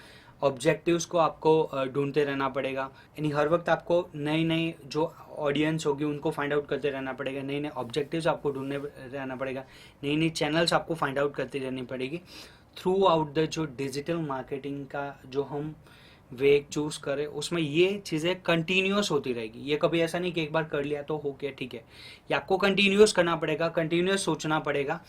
ऑब्जेक्टिव्स को आपको ढूंढते रहना पड़ेगा। यानी हर वक्त आपको नई नई जो ऑडियंस होगी उनको फाइंड आउट करते रहना पड़ेगा, नए नए ऑब्जेक्टिव्स आपको ढूंढने रहना पड़ेगा, नई नई चैनल्स आपको फाइंड आउट करती रहनी पड़ेगी थ्रू आउट द जो डिजिटल मार्केटिंग का जो हम वे चूज करें, उसमें ये चीज़ें कंटिन्यूस होती रहेगी। ये कभी ऐसा नहीं कि एक बार कर लिया तो हो गया, ठीक है। ये आपको कंटिन्यूस करना पड़ेगा, कंटिन्यूस सोचना पड़ेगा,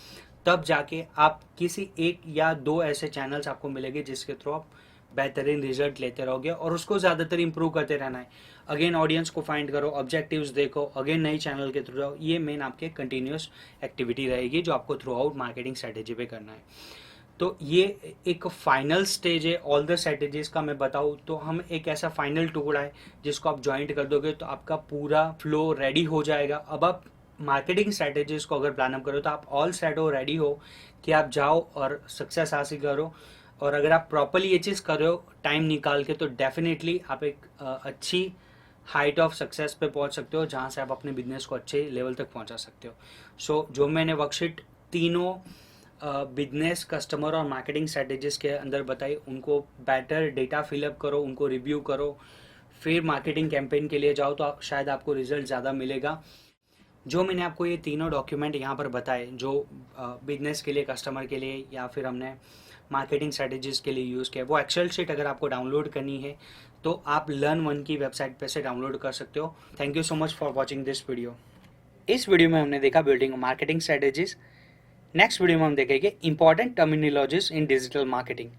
तब जाके आप किसी एक या दो ऐसे चैनल्स आपको मिलेंगे जिसके थ्रू आप बेहतरीन रिजल्ट लेते रहोगे, और उसको ज़्यादातर इंप्रूव करते रहना है। अगेन ऑडियंस को फाइंड करो, ऑब्जेक्टिव्स देखो, अगेन नई चैनल के थ्रू जाओ। ये मेन आपके कंटिन्यूस एक्टिविटी रहेगी जो आपको थ्रू आउट मार्केटिंग स्ट्रेटेजी पे करना है। तो ये एक फाइनल स्टेज है ऑल द स्ट्रेटेजीज का। मैं बताऊँ तो हम एक ऐसा फाइनल टुकड़ा है जिसको आप ज्वाइंट कर दोगे तो आपका पूरा फ्लो रेडी हो जाएगा। अब आप मार्केटिंग स्ट्रेटेजीज को अगर प्लान अप करो तो आप ऑल सेट हो, रेडी हो कि आप जाओ और सक्सेस हासिल करो। और अगर आप प्रॉपरली ये चीज़ कर रहे हो टाइम निकाल के, तो डेफिनेटली आप एक अच्छी हाइट ऑफ सक्सेस पे पहुंच सकते हो जहां से आप अपने बिजनेस को अच्छे लेवल तक पहुंचा सकते हो। सो जो मैंने वर्कशीट तीनों बिजनेस, कस्टमर और मार्केटिंग स्ट्रेटेजीज के अंदर बताई, उनको बेटर डेटा फिलअप करो, उनको रिव्यू करो, फिर मार्केटिंग कैंपेन के लिए जाओ तो शायद आपको रिजल्ट ज़्यादा मिलेगा। जो मैंने आपको ये तीनों डॉक्यूमेंट यहाँ पर बताए, जो बिजनेस के लिए, कस्टमर के लिए या फिर हमने मार्केटिंग स्ट्रेटेजीज के लिए यूज़ किया, वो एक्सेल शीट अगर आपको डाउनलोड करनी है तो आप लर्न1 की वेबसाइट पे से डाउनलोड कर सकते हो। Thank you so much for watching this video. इस वीडियो में हमने देखा building marketing strategies next video में हम देखेंगे इंपॉर्टेंट टर्मिनोलॉजीज इन डिजिटल मार्केटिंग।